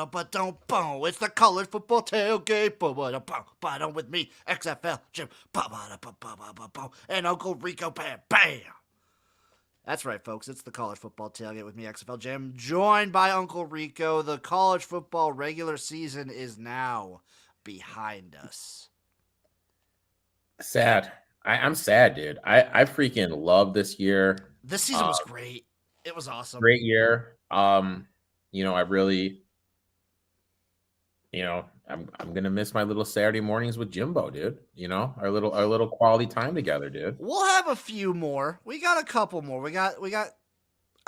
It's the college football tailgate. Ba-da-bum with me, XFL Jim. And Uncle Rico. Bam, bam. That's right, folks. It's the college football tailgate with me, XFL Jim, joined by Uncle Rico. The college football regular season is now behind us. Sad. I'm sad, dude. I freaking love this year. This season was great. It was awesome. Great year. I really, I'm gonna miss my little Saturday mornings with Jimbo, dude. Our little quality time together, dude. We'll have a few more. We got a couple more. We got.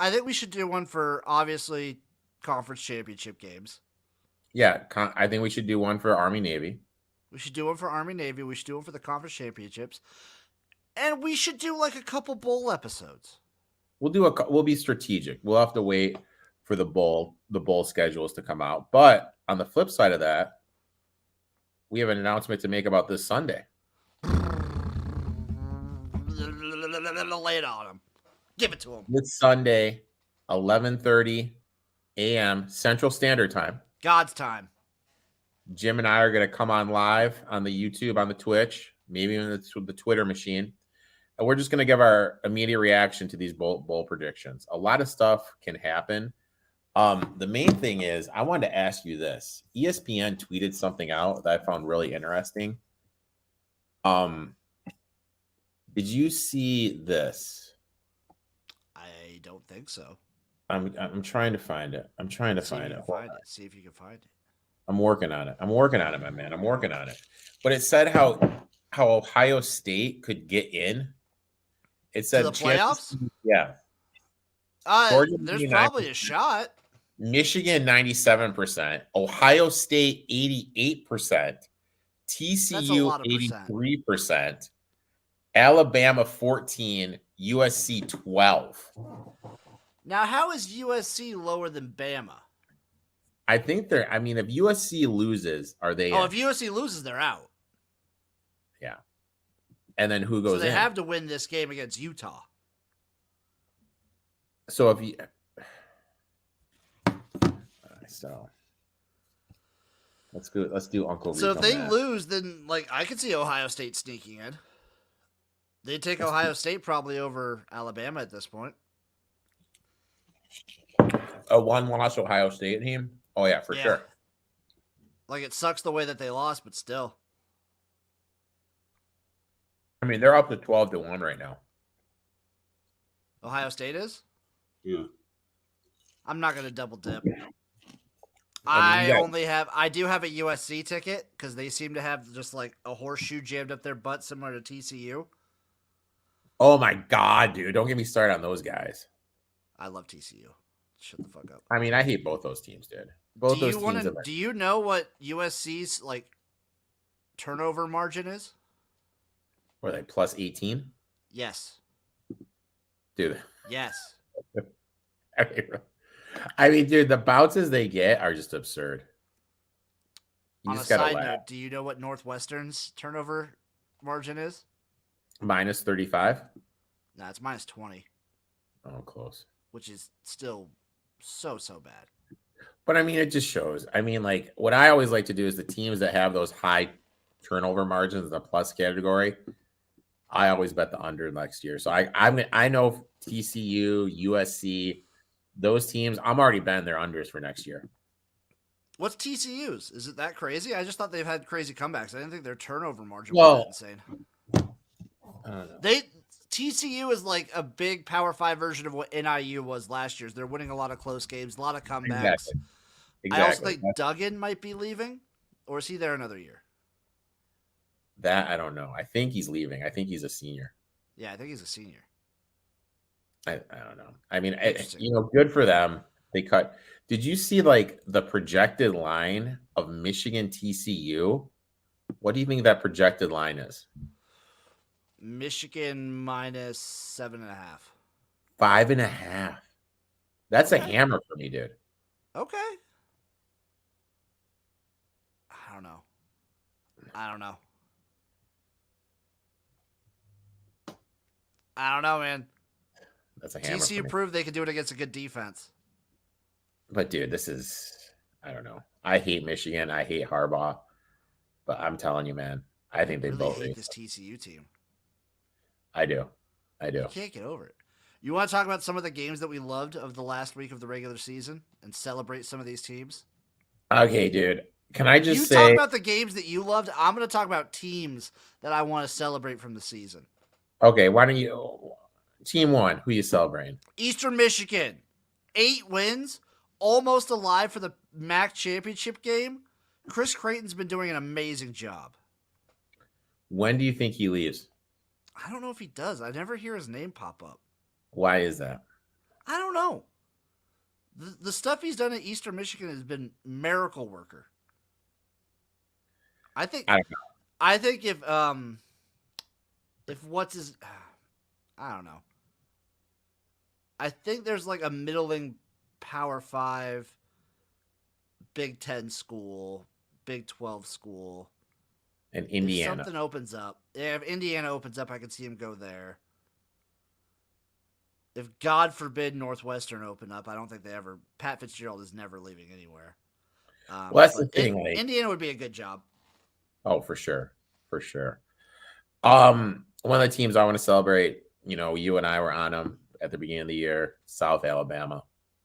I think we should do one for obviously conference championship games. Yeah, I think we should do one for Army Navy. We should do one for Army Navy. We should do one for the conference championships, and we should do like a couple bowl episodes. We'll be strategic. We'll have to wait for the bowl schedules to come out. But on the flip side of that, we have an announcement to make about this Sunday. Lay it on him. Give it to him. This Sunday, 11:30 a.m. Central Standard Time. God's time. Jim and I are going to come on live on the YouTube, on the Twitch, maybe even the Twitter machine. And we're just going to give our immediate reaction to these bowl predictions. A lot of stuff can happen. The main thing is, I wanted to ask you this. ESPN tweeted something out that I found really interesting. Did you see this? I don't think so. I'm trying to find it. See if you can find it. I'm working on it, my man. I'm working on it. But it said how Ohio State could get in. It said to the playoffs? Yeah. There's probably a shot. Michigan 97%, Ohio State 88%, TCU 83%, Alabama 14%, USC 12%. Now, how is USC lower than Bama? I think if USC loses, are they? Oh, if USC loses, they're out. Yeah. And then who goes in? So they have to win this game against Utah. So if you... So let's do Uncle Rico. So if they lose, then I could see Ohio State sneaking in. They'd take Ohio State probably over Alabama at this point. A one-loss Ohio State team? Oh, yeah, for sure. It sucks the way that they lost, but still. I mean, they're up to 12-1 right now. Ohio State is? Yeah. I'm not going to double dip. I do have a USC ticket because they seem to have just a horseshoe jammed up their butt similar to TCU. Oh my God, dude. Don't get me started on those guys. I love TCU. Shut the fuck up. I mean, I hate both those teams, dude. Do you know what USC's turnover margin is? Were they plus 18? Yes. Dude. Yes. I mean, dude, the bounces they get are just absurd. On a side note, do you know what Northwestern's turnover margin is? Minus 35? No, it's minus 20. Oh, close. Which is still so bad. But, I mean, it just shows. I mean, what I always like to do is the teams that have those high turnover margins in the plus category, I always bet the under next year. So, I know TCU, USC, those teams, I'm already betting their unders for next year. What's TCU's? Is it that crazy? I just thought they've had crazy comebacks. I didn't think their turnover margin was that insane. I don't know. TCU is a big Power 5 version of what NIU was last year. They're winning a lot of close games, a lot of comebacks. Exactly. I also think Duggan might be leaving, or is he there another year? That I don't know. I think he's leaving. I think he's a senior. Yeah, I think he's a senior. I don't know. I mean, good for them. They cut. Did you see the projected line of Michigan TCU? What do you think that projected line is? Michigan minus 7.5. 5.5. That's a hammer for me, dude. Okay. I don't know. I don't know, man. That's a hammer. TCU proved they could do it against a good defense. But dude, this is I don't know. I hate Michigan. I hate Harbaugh. But I'm telling you, man, I think they really both. hate this TCU team. I do. I You do. can't get over it. You want to talk about some of the games that we loved of the last week of the regular season and celebrate some of these teams? Okay, dude. Can I just You talk say, about the games that you loved. I'm going to talk about teams that I want to celebrate from the season. okay, why don't you, team one, who you celebrating? Eastern Michigan, 8 wins, almost alive for the MAC championship game. Chris Creighton's been doing an amazing job. When do you think he leaves? I don't know if he does. I never hear his name pop up. Why is that? I don't know. The stuff he's done at Eastern Michigan has been miracle worker. I think I don't know. I think if what's his I don't know. I think there's like a middling Power 5 Big 10 school, Big 12 school. And If Indiana. something opens up, if Indiana opens up, I can see him go there. If God forbid Northwestern open up, I don't think they ever. Pat Fitzgerald is never leaving anywhere. Well, that's the But thing. Like, Indiana would be a good job. oh, for sure. For sure. One of the teams I want to celebrate, you and I were on them at the beginning of the year, South Alabama.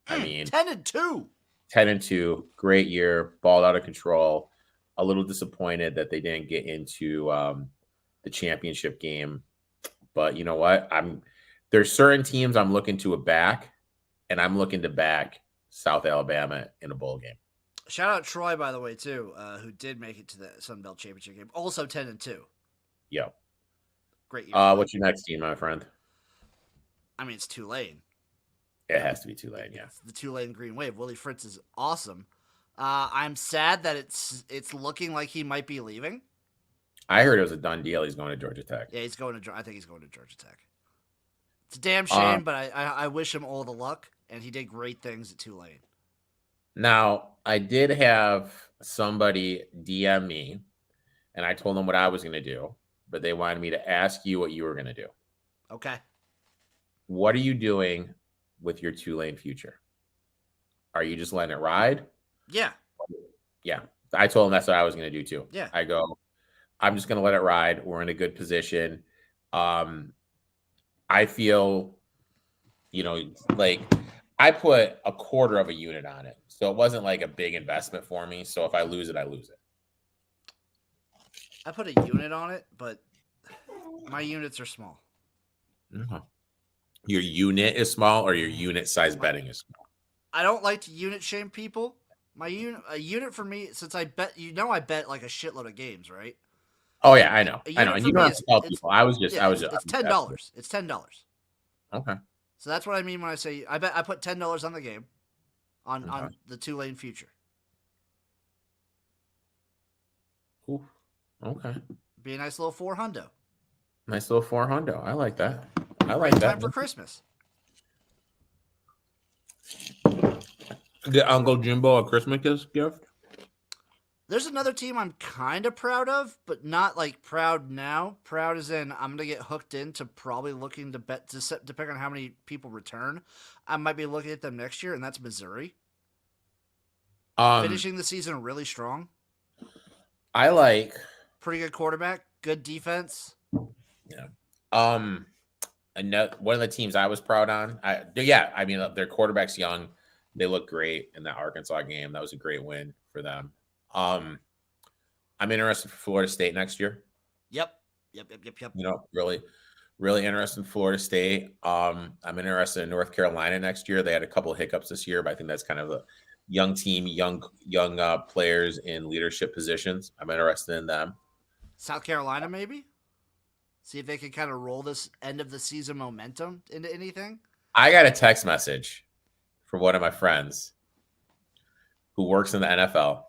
I mean, 10-2. 10-2, great year, balled out of control. A little disappointed that they didn't get into the championship game, but you know what? There's certain teams I'm looking to back, and I'm looking to back South Alabama in a bowl game. Shout out Troy, by the way, too, who did make it to the Sun Belt Championship game. Also 10-2. Yo, Great year. what's your next team, my friend? I mean, it's Tulane. It has to be Tulane, yeah. It's the Tulane Green Wave. Willie Fritz is awesome. I'm sad that it's looking like he might be leaving. I heard it was a done deal. He's going to Georgia Tech. Yeah, I think he's going to Georgia Tech. It's a damn shame, but I wish him all the luck, and he did great things at Tulane. Now, I did have somebody DM me, and I told them what I was going to do, but they wanted me to ask you what you were going to do. Okay. What are you doing with your Tulane future? Are you just letting it ride? Yeah. Yeah. I told them that's what I was going to do too. Yeah. I'm just going to let it ride. We're in a good position. I feel, like I put a quarter of a unit on it. So it wasn't like a big investment for me. So if I lose it, I lose it. I put a unit on it, but my units are small. Uh-huh. Your unit is small, or your unit size betting is small? I don't like to unit shame people. A unit for me, since I bet like a shitload of games, right? Oh yeah, I know. And you don't have to tell people. It's $10. It's $10. Okay. So that's what I mean when I say I put $10 on the game, on the Tulane future. Ooh. Okay. Be a nice little $400. Nice little $400. I like that. Time for Christmas. Get Uncle Jimbo a Christmas gift? There's another team I'm kind of proud of, but not like proud now. Proud as in I'm going to get hooked into probably looking to bet, depending on how many people return. I might be looking at them next year, and that's Missouri. Finishing the season really strong. I like. Pretty good quarterback, good defense. Yeah. One of the teams I was proud on. Their quarterback's young. They look great in that Arkansas game. That was a great win for them. I'm interested for Florida State next year. Yep. Really, really interested in Florida State. I'm interested in North Carolina next year. They had a couple of hiccups this year, but I think that's kind of a young team, young players in leadership positions. I'm interested in them. South Carolina, maybe? See if they can kind of roll this end of the season momentum into anything. I got a text message from one of my friends who works in the NFL.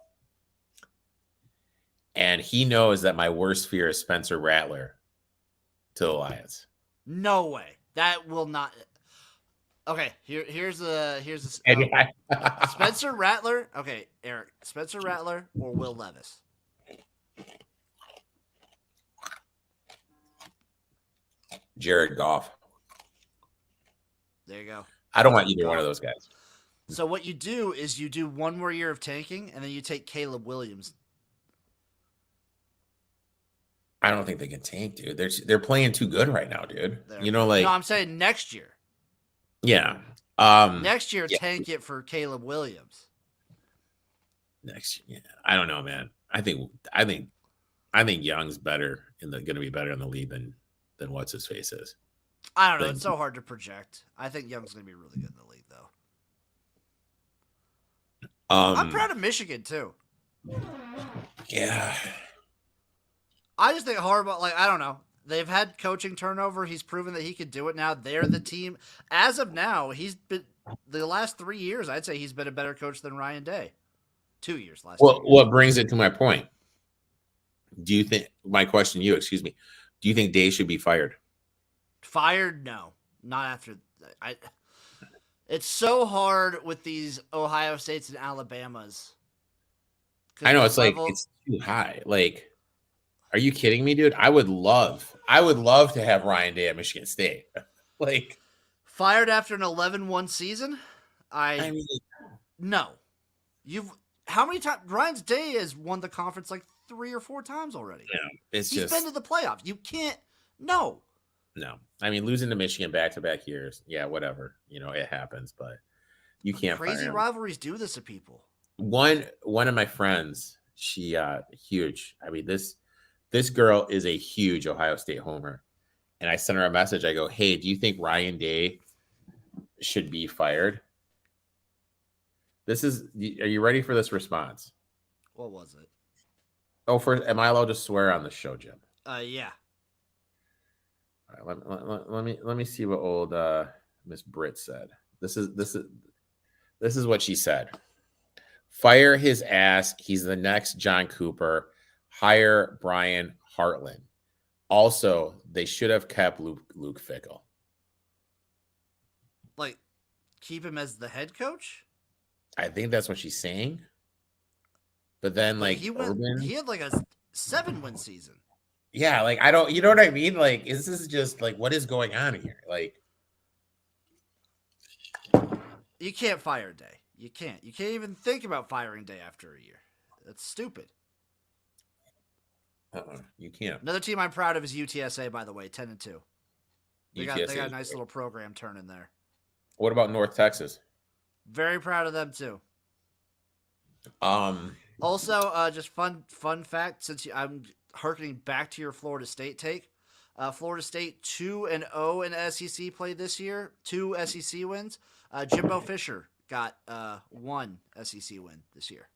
And he knows that my worst fear is Spencer Rattler to the Lions. No way. That will not. Okay, here's the Spencer Rattler. Okay, Eric, Spencer Rattler or Will Levis? Jared Goff. There you go. I don't want either one of those guys. So what you do is you do one more year of tanking, and then you take Caleb Williams. I don't think they can tank, dude. They're playing too good right now, dude. There. You know, No, like I'm saying next year. yeah. Next year, Yeah. tank it for Caleb Williams. Next, yeah. I don't know, man. I think Young's better going to be better in the league than what's his face is. I don't know. It's so hard to project. I think Young's going to be really good in the league, though. I'm proud of Michigan too. Yeah. I just think Harbaugh, like, I don't know. They've had coaching turnover. He's proven that he could do it now. They're the team. As of now, he's been the last 3 years. I'd say he's been a better coach than Ryan Day. 2 years last. Well, what brings it to my point? Do you think my question to you? Excuse me. Do you think Day should be fired? Fired? No, not after. It's so hard with these Ohio States and Alabamas. I know it's like it's too high. Like, are you kidding me, dude? I would love to have Ryan Day at Michigan State. Like, fired after an 11-1 season? I mean, no. How many times Ryan Day has won the conference like 3 or 4 times already? Yeah, he's been to the playoffs. You can't. No. I mean, losing to Michigan back-to-back years, yeah, whatever. You know, it happens, but you can't. Crazy rivalries do this to people. One of my friends, she huge. I mean, this girl is a huge Ohio State homer, and I sent her a message. I go, "Hey, do you think Ryan Day should be fired?" Are you ready for this response? What was it? Oh, am I allowed to swear on the show, Jim? Yeah. All right, let me see what old Miss Britt said. This is what she said. Fire his ass. He's the next John Cooper. Hire Brian Hartland. Also, they should have kept Luke Fickell. Like, keep him as the head coach? I think that's what she's saying. But then, like, he had like a 7-win season. Yeah, like, I don't, you know what I mean? Like, this is just like, what is going on here? Like, you can't fire Day. You can't even think about firing Day after a year. That's stupid. You can't. Another team I'm proud of is UTSA, by the way, 10-2. They got a nice little program turning there. What about North Texas? Very proud of them too. Also, just fun fact, since I'm harkening back to your Florida State take. Florida State 2-0 in SEC play this year, 2 SEC wins. Jimbo Fisher got 1 SEC win this year.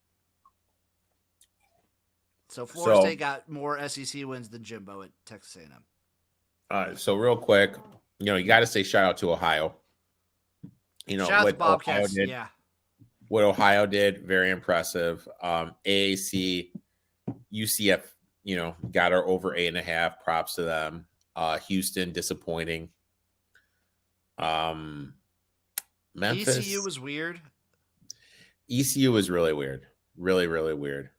So Florida State got more SEC wins than Jimbo at Texas A&M. So real quick, you got to say shout out to Ohio. Shout out to Bobcats, yeah. What Ohio did, very impressive. AAC, UCF, got her over 8.5. Props to them. Houston, disappointing. Memphis. ECU was weird. ECU was really weird. Really, really weird.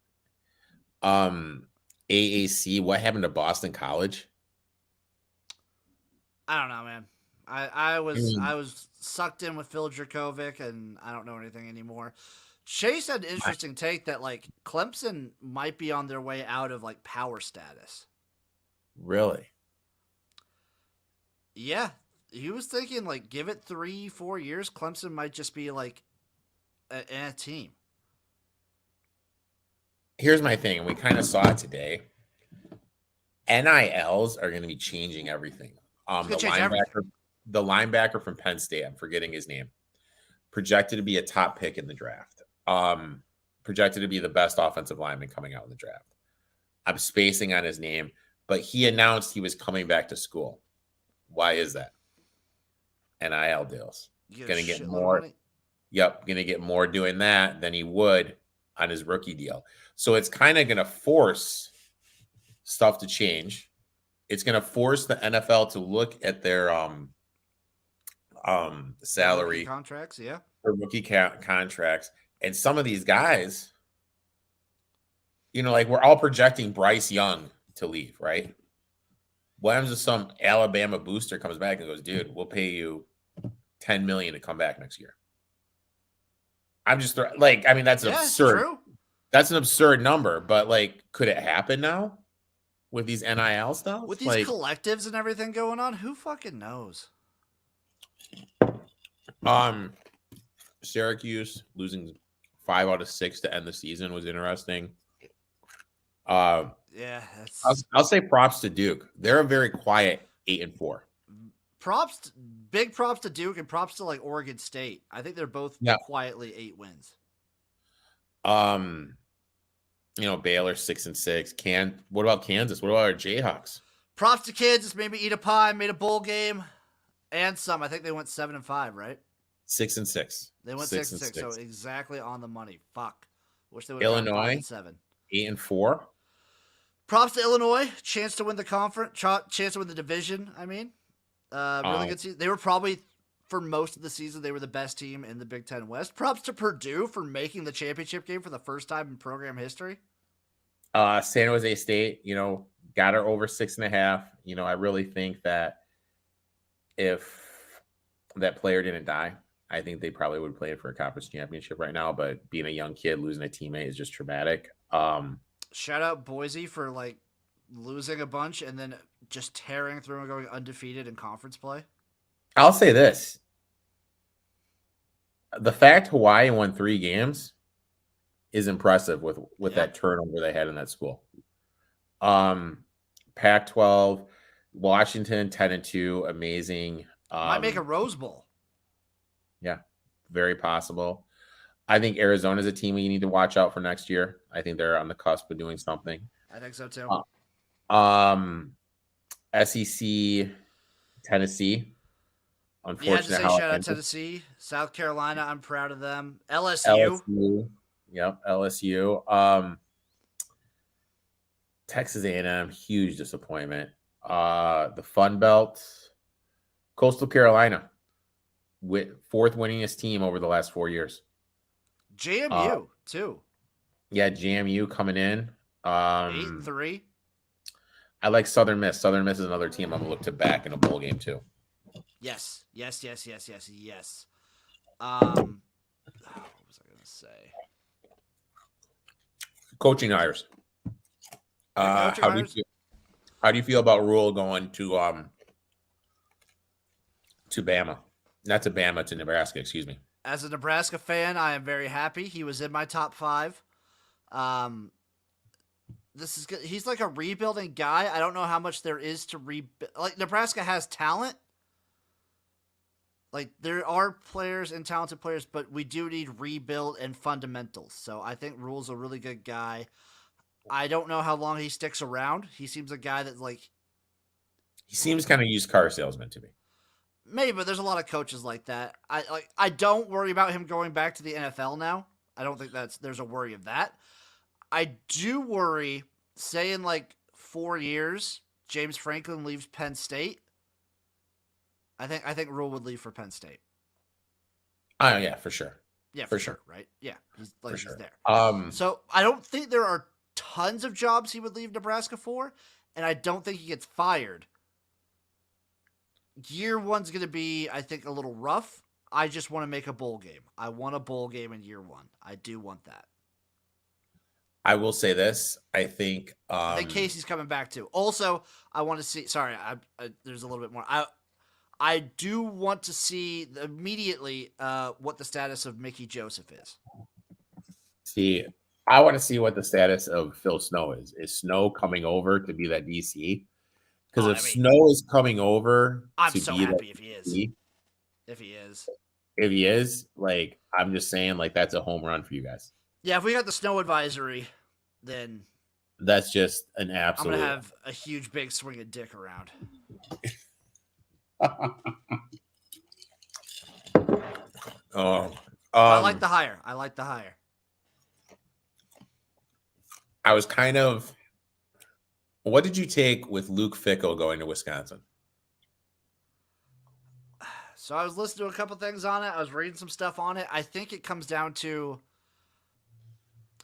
AAC, what happened to Boston College? I don't know, man. I was sucked in with Phil Dracovic, and I don't know anything anymore. Chase had an interesting take that, like, Clemson might be on their way out of, like, power status. Really? Yeah. He was thinking, like, give it 3-4 years, Clemson might just be, like, a team. Here's my thing, and we kind of saw it today. NILs are going to be changing everything. The linebacker from Penn State, I'm forgetting his name, projected to be a top pick in the draft. Projected to be the best offensive lineman coming out in the draft. I'm spacing on his name, but he announced he was coming back to school. Why is that? NIL deals. Going to get more. Yep, going to get more doing that than he would on his rookie deal. So it's kind of going to force stuff to change. It's going to force the NFL to look at their salary rookie contracts, yeah, or rookie contracts, and some of these guys, like we're all projecting Bryce Young to leave, right? What happens if some Alabama booster comes back and goes, "Dude, we'll pay you $10 million to come back next year"? I'm just like, I mean, that's an Yeah, it's absurd. true. That's an absurd number, but like, could it happen now with these NIL With stuff? these Like, collectives and everything going on, who fucking knows? um, Syracuse losing 5 out of 6 to end the season was interesting. Yeah, I'll say props to Duke. They're a very quiet 8-4. big props to Duke and props to like Oregon State. I think they're both Yeah. quietly 8 wins. Baylor 6-6. What about Kansas? What about our Jayhawks? Props to Kansas. Maybe eat a pie, made a bowl game, and some. I think they went 7-5, right? 6-6. They went 6-6, so exactly on the money. Fuck. Wish they would have gone 5-7. 8-4. Props to Illinois. Chance to win the conference. Chance to win the division. I mean, really good season. They were probably, for most of the season, they were the best team in the Big Ten West. Props to Purdue for making the championship game for the first time in program history. San Jose State, got her over 6.5. I really think that if that player didn't die, I think they probably would play for a conference championship right now. But being a young kid, losing a teammate is just traumatic. Shout out Boise for like losing a bunch and then just tearing through and going undefeated in conference play. I'll say this. The fact Hawaii won 3 games is impressive with that turnover they had in that school. Pac-12, Washington 10-2, amazing. Might make a Rose Bowl. Yeah, very possible. I think Arizona's a team we need to watch out for next year. I think they're on the cusp of doing something. I think so too. SEC, Tennessee. Unfortunately, yeah, just say shout out Tennessee, South Carolina. I'm proud of them. LSU. Yep, LSU. Texas A&M, huge disappointment. The Fun Belt, Coastal Carolina, with 4th winningest team over the last 4 years. JMU too. Yeah, JMU coming in. 8-3. I like Southern Miss. Southern Miss is another team I'm gonna look to back in a bowl game too. Yes. What was I gonna say? Coaching hires. How do you feel about Rule going to Bama? Not to Bama, to Nebraska, excuse me. As a Nebraska fan, I am very happy. He was in my top 5. This is good. He's like a rebuilding guy. I don't know how much there is to rebuild. Like, Nebraska has talent. Like, there are players and talented players, but we do need rebuild and fundamentals. So I think Rule's a really good guy. I don't know how long he sticks around. He seems a guy that's like... He seems kind of used car salesman to me. Maybe, but there's a lot of coaches like that. I don't worry about him going back to the NFL now. I don't think there's a worry of that. I do worry, say in like 4 years, James Franklin leaves Penn State. I think Rule would leave for Penn State. Oh yeah, for sure. Yeah, for sure, right? Yeah, he's there. So I don't think there are tons of jobs he would leave Nebraska for, and I don't think he gets fired. Year 1's going to be, I think, a little rough. I just want to make a bowl game. I want a bowl game in year 1. I do want that. I will say this. I think Casey's coming back too. Also, I want to see. Sorry, there's a little bit more. I do want to see immediately what the status of Mickey Joseph is. See, I want to see what the status of Phil Snow is. Is Snow coming over to be that DC? Because Snow is coming over, I'm to so be happy like if he is. DC, If he is, like, I'm just saying, like, that's a home run for you guys. Yeah, if we got the snow advisory, then that's just an absolute. I'm gonna have a huge, big swing of dick around. I like the hire. I was kind of. What did you take with Luke Fickell going to Wisconsin? So I was listening to a couple things on it. I was reading some stuff on it. I think it comes down to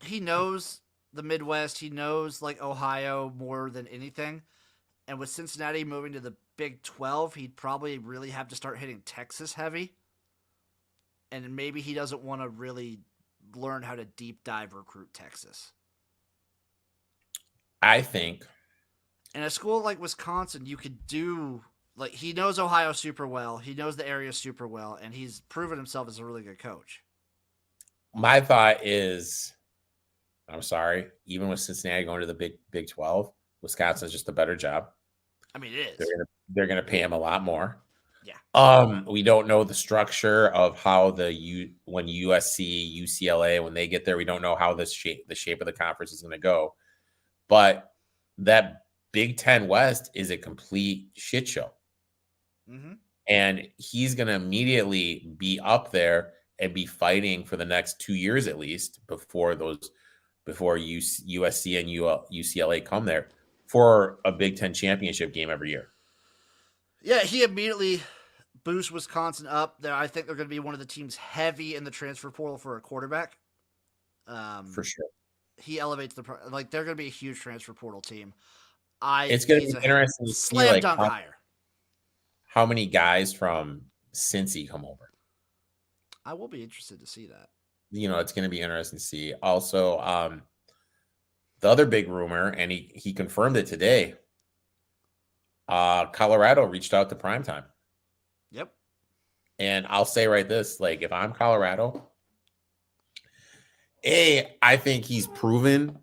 he knows the Midwest. He knows like Ohio more than anything. And with Cincinnati moving to the Big 12, he'd probably really have to start hitting Texas heavy. And maybe he doesn't want to really learn how to deep dive recruit Texas. I think. In a school like Wisconsin, you could do like he knows Ohio super well, he knows the area super well, and he's proven himself as a really good coach. My thought is, I'm sorry, even with Cincinnati going to the Big 12, Wisconsin's just a better job. I mean, it is. They're gonna pay him a lot more. Yeah. We don't know the structure of how when USC, UCLA, when they get there, we don't know how the shape of the conference is going to go. But that Big Ten West is a complete shit show. Mm-hmm. And he's going to immediately be up there and be fighting for the next 2 years at least before USC and UCLA come there for a Big Ten championship game every year. Yeah, he immediately boosts Wisconsin up. I think they're going to be one of the teams heavy in the transfer portal for a quarterback. For sure. He elevates they're going to be a huge transfer portal team. It's going to be interesting to see slam dunk hire. How many guys from Cincy come over? I will be interested to see that. It's going to be interesting to see. Also, the other big rumor, and he confirmed it today. Colorado reached out to Primetime. Yep. And I'll say this, like, if I'm Colorado, I think he's proven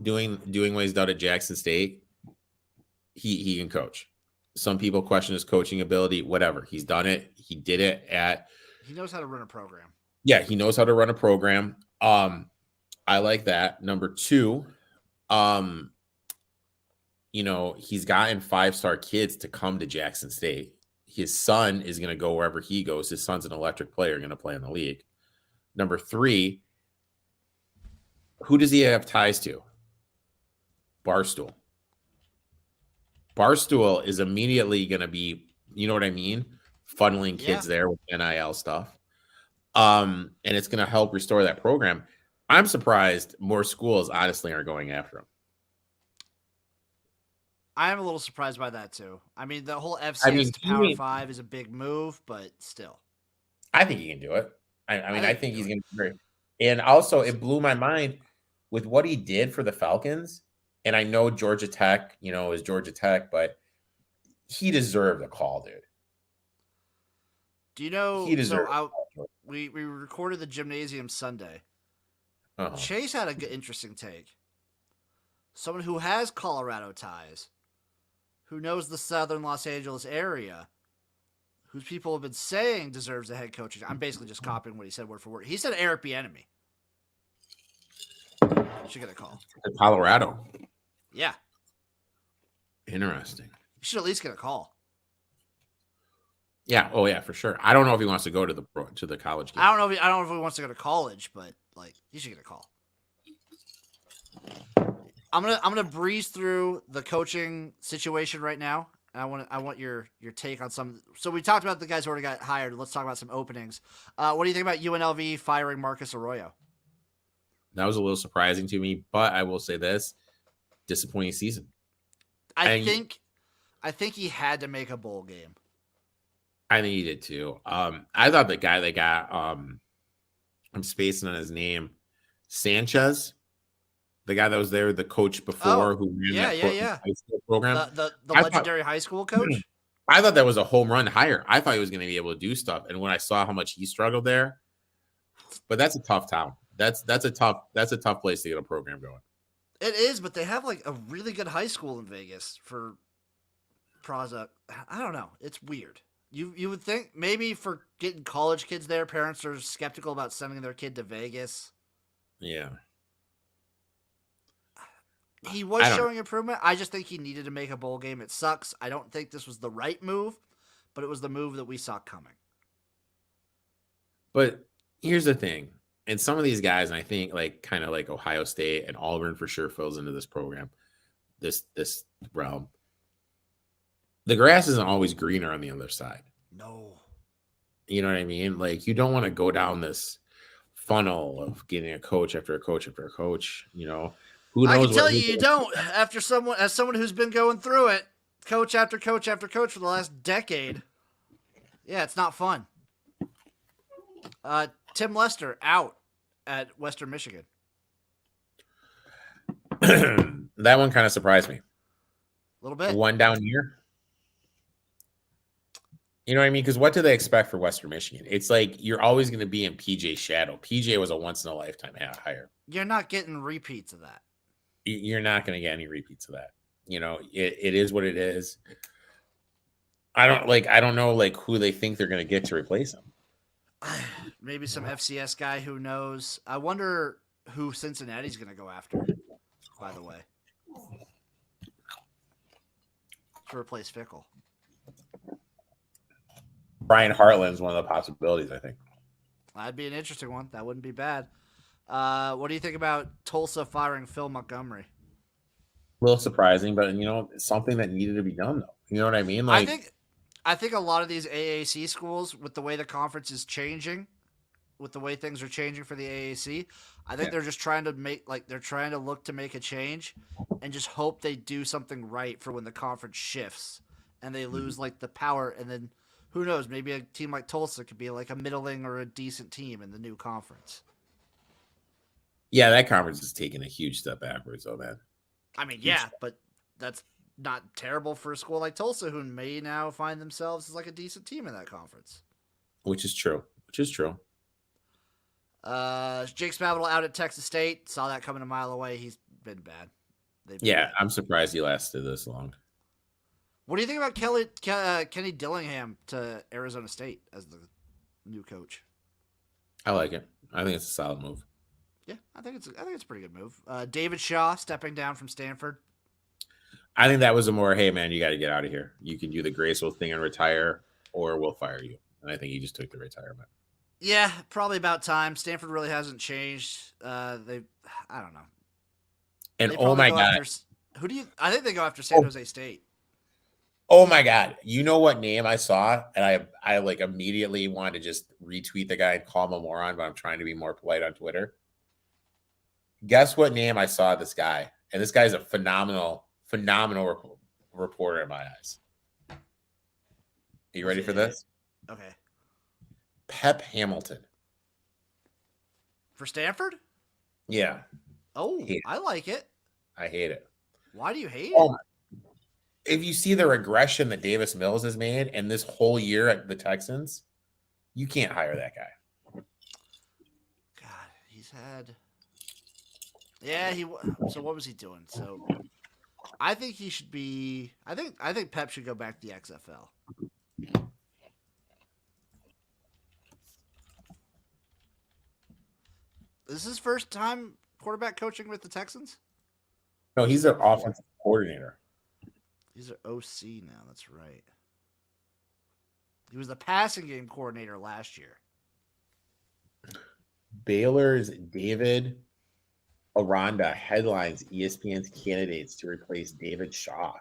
doing what he's done at Jackson State. He can coach. Some people question his coaching ability, whatever. He's done it. He did it he knows how to run a program. Yeah, he knows how to run a program. I like that. Number 2, he's gotten 5-star kids to come to Jackson State. His son is going to go wherever he goes. His son's an electric player, going to play in the league. Number 3, who does he have ties to? Barstool. Barstool is immediately going to be, you know what I mean? Funneling kids there with NIL stuff. And it's going to help restore that program. I'm surprised more schools honestly are going after him. I am a little surprised by that too. I mean, the whole FCS to Power 5 is a big move, but still. I think he can do it. I think he's going to be great. And also, it blew my mind with what he did for the Falcons. And I know Georgia Tech, is Georgia Tech, but he deserved a call, dude. Do you know? He deserved. We recorded the Gymnasium Sunday. Uh-huh. Chase had an interesting take. Someone who has Colorado ties, who knows the southern Los Angeles area, whose people have been saying deserves a head coaching. I'm basically just copying what he said word for word. He said Eric Bieniemy should get a call. Colorado. Yeah. Interesting. You should at least get a call. Yeah. Oh yeah, for sure. I don't know if he wants to go to the college game. I don't know if he wants to go to college, but he should get a call. I'm gonna breeze through the coaching situation right now. I want your take on some. So we talked about the guys who already got hired. Let's talk about some openings. What do you think about UNLV firing Marcus Arroyo? That was a little surprising to me, but I will say this: disappointing season. I think he had to make a bowl game. I think he did too. I thought the guy they got, I'm spacing on his name, Sanchez, the guy that was there, the coach before who ran that high school program. The legendary high school coach? I thought that was a home run hire. I thought he was going to be able to do stuff. And when I saw how much he struggled there, but that's a tough town. That's a tough place to get a program going. It is, but they have a really good high school in Vegas for Praza. I don't know. It's weird. You would think maybe for getting college kids there, parents are skeptical about sending their kid to Vegas. Yeah. He was showing improvement. I just think he needed to make a bowl game. It sucks. I don't think this was the right move, but it was the move that we saw coming. But here's the thing. And some of these guys, and I think kind of like Ohio State and Auburn for sure fills into this program, this realm. The grass isn't always greener on the other side. No. You know what I mean? You don't want to go down this funnel of getting a coach after a coach after a coach, Who knows? I can tell you don't. As someone who's been going through it, coach after coach after coach for the last decade. Yeah, it's not fun. Tim Lester out at Western Michigan. That one kind of surprised me. A little bit. One down here. You know what I mean? Because what do they expect for Western Michigan? It's like you're always going to be in PJ's shadow. PJ was a once in a lifetime hire. You're not getting repeats of that. You're not going to get any repeats of that. You know, it is what it is. I don't know like who they think they're going to get to replace him. Maybe some FCS guy, who knows. I wonder who Cincinnati's going to go after, by the way, to replace Fickle. Brian Hartland's one of the possibilities, I think. That'd be an interesting one. That wouldn't be bad. What do you think about Tulsa firing Phil Montgomery? A little surprising, but you know, it's something that needed to be done, though. You know what I mean? Like, I think a lot of these AAC schools, with the way the conference is changing, with the way things are changing for the AAC, I think they're just trying to look to make a change, and just hope they do something right for when the conference shifts and they lose like the power, and then who knows, maybe a team like Tulsa could be like a middling or a decent team in the new conference. Yeah, that conference is taking a huge step backwards, though, man. I mean, yeah, but that's not terrible for a school like Tulsa, who may now find themselves as like a decent team in that conference. Which is true. Jake Spavital out at Texas State. Saw that coming a mile away. He's been bad. Bad. I'm surprised he lasted this long. What do you think about Kenny Dillingham to Arizona State as the new coach? I like it. I think it's a solid move. Yeah, I think it's a pretty good move. David Shaw stepping down from Stanford. I think that was a more, hey man, you got to get out of here. You can do the Graceful thing and retire, or we'll fire you. And I think he just took the retirement. Yeah, probably about time. Stanford really hasn't changed. I don't know. And oh my God, I think they go after San Jose State. Oh my God. You know what name I saw? And I like immediately wanted to just retweet the guy and call him a moron, but I'm trying to be more polite on Twitter. Guess what name I saw this guy? And this guy is a phenomenal reporter in my eyes. Are you ready for this? Okay. Pep Hamilton. For Stanford? Yeah. Oh, I like it. I hate it. Why do you hate it? If you see the regression that Davis Mills has made and this whole year at the Texans, you can't hire that guy. God, he's had... Yeah, so what was he doing? So I think he should be... I think Pep should go back to the XFL. Is this his first time quarterback coaching with the Texans? No, he's an offensive coordinator. He's an OC now. That's right. He was the passing game coordinator last year. Baylor's David Aranda headlines ESPN's candidates to replace David Shaw.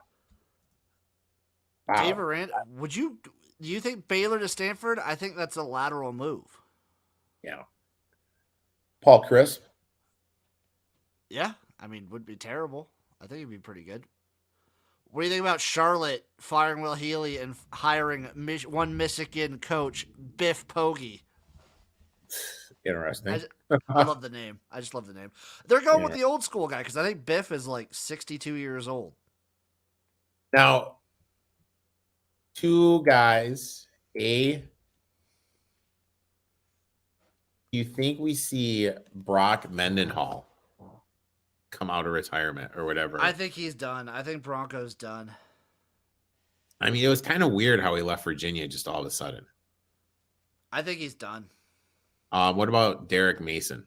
Wow. Dave Aranda, do you think Baylor to Stanford? I think that's a lateral move. Yeah. Paul Crisp. Yeah, I mean, would be terrible. I think it'd be pretty good. What do you think about Charlotte firing Will Healy and hiring one Michigan coach, Biff Poggi? Interesting. I love the name. I just love the name. They're going with the old school guy because I think Biff is like 62 years old. Now, two guys. Do you think we see Brock Mendenhall come out of retirement or whatever? I think he's done. I think Bronco's done. I mean, it was kind of weird how he left Virginia just all of a sudden. I think he's done. What about Derek Mason?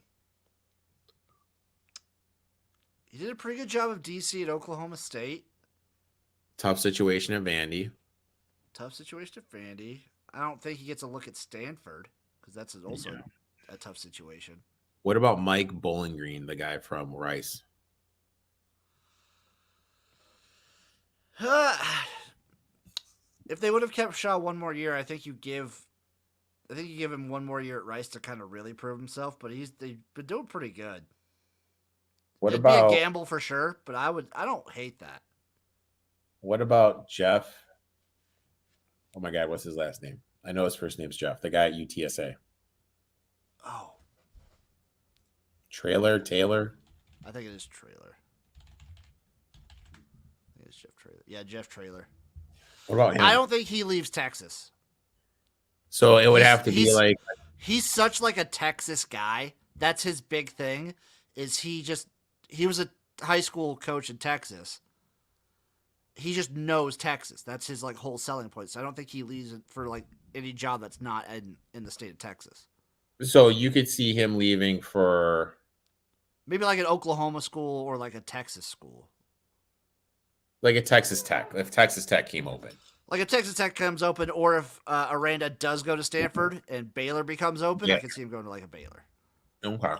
He did a pretty good job of DC at Oklahoma State. Tough situation at Vandy. I don't think he gets a look at Stanford because that's also a tough situation. What about Mike Bowling Green, the guy from Rice? If they would have kept Shaw one more year, I think you give him one more year at Rice to kind of really prove himself. But they've been doing pretty good. It'd be a gamble for sure, but I don't hate that. What about Jeff? Oh my God, what's his last name? I know his first name's Jeff. The guy at UTSA. Oh, Taylor. I think it is Traylor. I think it's Jeff Traylor. Yeah, Jeff Traylor. What about him? I don't think he leaves Texas. So it would have to be like he's such like a Texas guy. That's his big thing. He was a high school coach in Texas. He just knows Texas. That's his like whole selling point. So I don't think he leaves it for like any job that's not in the state of Texas. so you could see him leaving for Maybe like an Oklahoma school or like a Texas school. like a Texas Tech. If Texas Tech came open. Like if Texas Tech comes open, or if Aranda does go to Stanford and Baylor becomes open, Yeah. I could see him going to like a Baylor. Okay.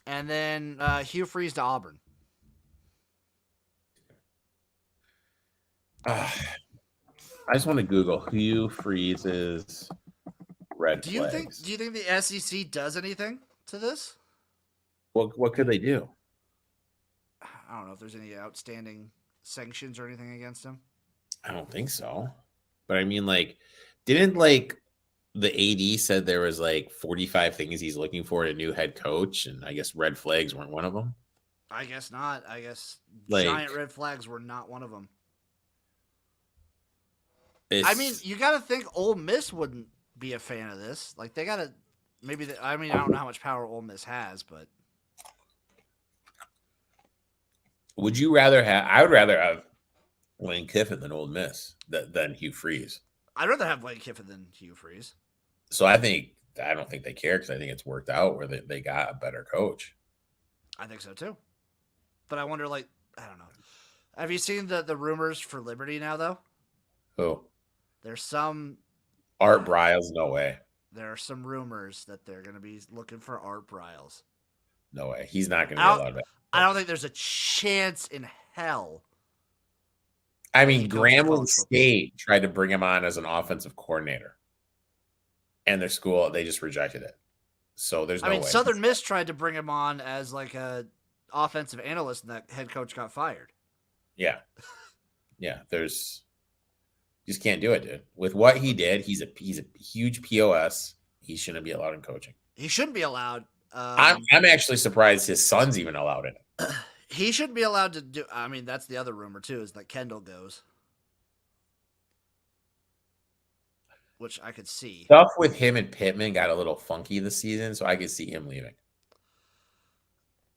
And then Hugh Freeze to Auburn. I just want to Google Hugh Freeze's red Do you flags. think the SEC does anything to this? What could they do? I don't know if there's any outstanding sanctions or anything against him. I don't think so. But I mean, like, didn't like the AD said there was like 45 things he's looking for in a new head coach, and I guess red flags weren't one of them. I guess not. I guess Like, giant red flags were not one of them. it's, I mean, you got to think Ole Miss wouldn't be a fan of this. Like they got to I don't know how much power Ole Miss has, but would you rather have? I would rather have Lane Kiffin than Ole Miss than Hugh Freeze. I'd rather have Lane Kiffin than Hugh Freeze. So I don't think they care because I think it's worked out where they got a better coach. I think so too. But I wonder, like, I don't know. Have you seen the rumors for Liberty now, though? Who? There's some Art Briles? No way. There are some rumors that they're going to be looking for Art Briles. No way. He's not going to be allowed back. I don't think there's a chance in hell. I mean, Grambling State tried to bring him on as an offensive coordinator. And their school, they just rejected it. So there's no way. Southern Miss tried to bring him on as like a offensive analyst, and that head coach got fired. Yeah. Yeah, just can't do it, dude. With what he did, he's a huge POS. He shouldn't be allowed in coaching. He shouldn't be allowed. I'm actually surprised his son's even allowed in it. He shouldn't be allowed to do. I mean, that's the other rumor too, is that Kendall goes, which I could see. Stuff with him and Pittman got a little funky this season, so I could see him leaving.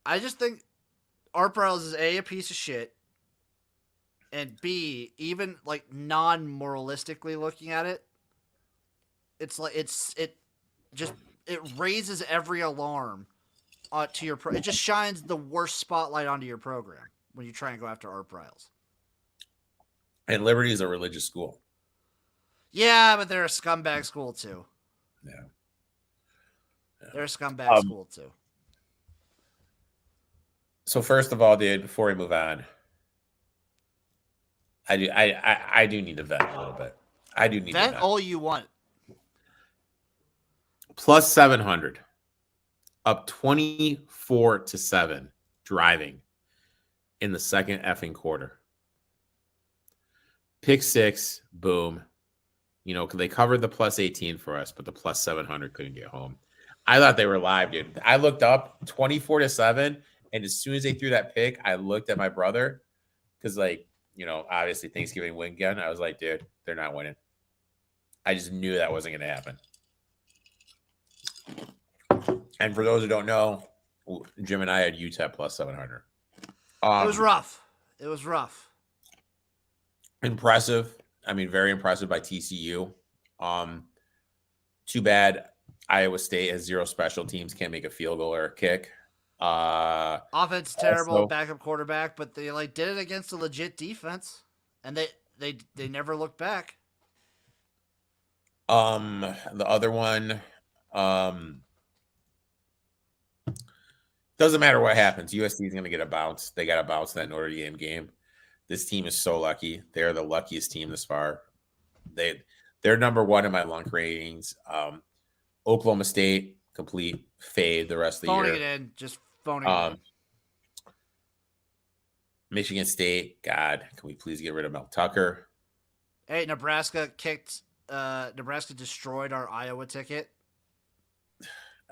I just think Art Briles is a piece of shit, and B, even like non-moralistically looking at it, it's like it raises every alarm to your it just shines the worst spotlight onto your program when you try and go after Art Briles. And Liberty is a religious school. Yeah, but they're a scumbag school too. Yeah. They're a scumbag school too. So first of all, dude, before we move on, I do need to vet a little bit. I do need to vet all you want. Plus 700, up 24-7, driving in the second effing quarter. Pick six, boom. You know, they covered the plus 18 for us, but the plus 700 couldn't get home. I thought they were live, dude. I looked up 24-7, and as soon as they threw that pick, I looked at my brother because, like, you know, obviously Thanksgiving win again. I was like, dude, they're not winning. I just knew that wasn't going to happen. And for those who don't know, Jim and I had UTEP plus 700. It was rough. It was rough. Impressive. I mean, very impressive by TCU. Too bad Iowa State has zero special teams, can't make a field goal or a kick. Offense terrible, backup quarterback, but they like did it against a legit defense, and they never looked back. The other one, doesn't matter what happens. USC is going to get a bounce. They got a bounce in that Notre Dame game. This team is so lucky. They're the luckiest team this far. They're number one in my lunk ratings. Oklahoma State, complete fade the rest of the year. Phoning it in, just phoning it in. Michigan State, God, can we please get rid of Mel Tucker? Hey, Nebraska destroyed our Iowa ticket.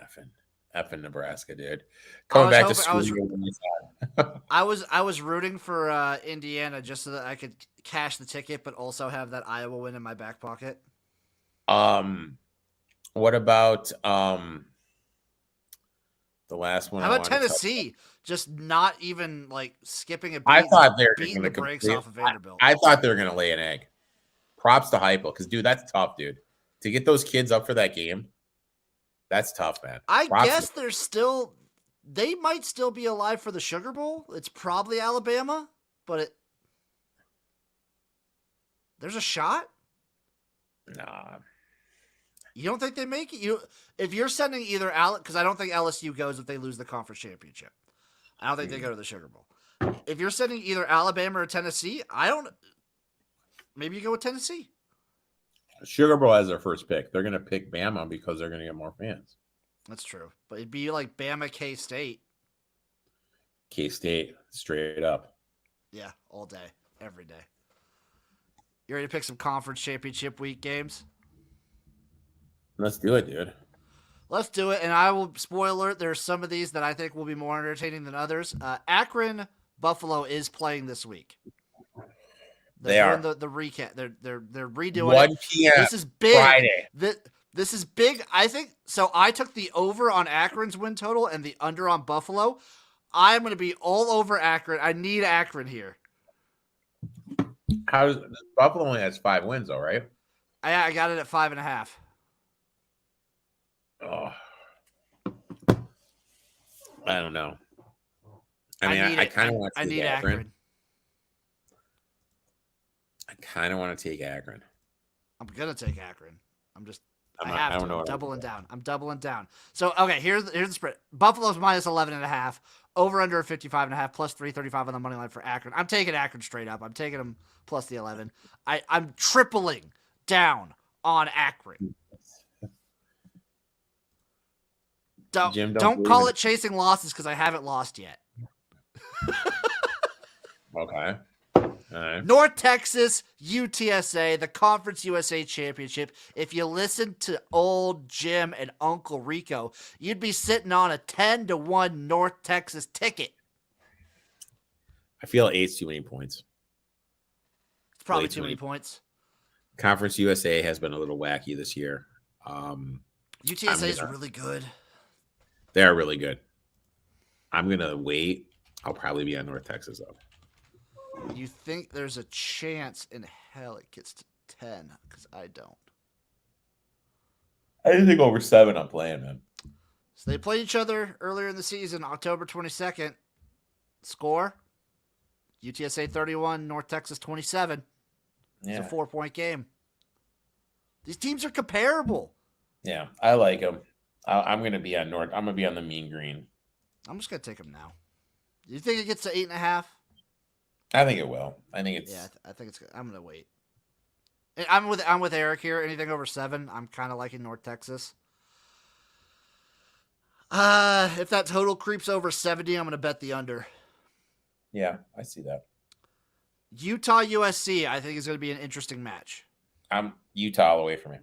Effing. Effing Nebraska, dude. I Coming was back to hoping school. I was rooting for Indiana just so that I could cash the ticket, but also have that Iowa win in my back pocket. What about the last one How I about wanted to touch Tennessee just not even like skipping a beat, I thought they were beating going the to brakes complete. off of Vanderbilt? I thought they were going to lay an egg. Props to Heupel because, dude, that's tough, dude. To get those kids up for that game, that's tough, man. I Props guess they might still be alive for the Sugar Bowl. It's probably Alabama, but there's a shot. Nah. You don't think they make it? If you're sending either because I don't think LSU goes if they lose the conference championship. I don't think they go to the Sugar Bowl. If you're sending either Alabama or Tennessee, maybe you go with Tennessee. Sugar Bowl as their first pick. They're going to pick Bama because they're going to get more fans. That's true. But it'd be like Bama, K-State. K-State, straight up. Yeah, all day, every day. You ready to pick some conference championship week games? Let's do it, dude. Let's do it. And I will, spoiler alert, there's some of these that I think will be more entertaining than others. Akron, Buffalo is playing this week. They're doing the recap. They're redoing 1 p.m. This is big. Friday. This is big. I think so. I took the over on Akron's win total and the under on Buffalo. I'm going to be all over Akron. I need Akron here. Buffalo only has 5 wins, though, right? I got it at 5.5. Oh, I don't know. I kind of want to take Akron. I kind of want to take Akron. I'm gonna take Akron. I don't know. I'm doubling down. I'm doubling down. So okay, here's the spread. Buffalo's minus 11.5. Over under 55.5. Plus 335 on the money line for Akron. I'm taking Akron straight up. I'm taking them plus the 11. I'm tripling down on Akron. Don't call it chasing losses because I haven't lost yet. Okay. Right. North Texas, UTSA, the Conference USA Championship. If you listen to old Jim and Uncle Rico, you'd be sitting on a 10-1 North Texas ticket. I feel 8's too many points. It's probably too many points. Conference USA has been a little wacky this year. UTSA is really good. They're really good. I'm going to wait. I'll probably be on North Texas, though. You think there's a chance in hell it gets to 10? Because I don't. I didn't think over 7 I'm playing, man. So they played each other earlier in the season, October 22nd. Score? UTSA 31, North Texas 27. It's a 4-point game. These teams are comparable. Yeah, I like them. I'm going to be on North. I'm going to be on the mean green. I'm just going to take them now. Do you think it gets to 8.5? I think it will. I think it's. Yeah, I think it's good. I'm gonna wait. I'm with Eric here. Anything over 7, I'm kind of liking North Texas. If that total creeps over 70, I'm gonna bet the under. Yeah, I see that. Utah USC, I think is gonna be an interesting match. I'm Utah all the way from me.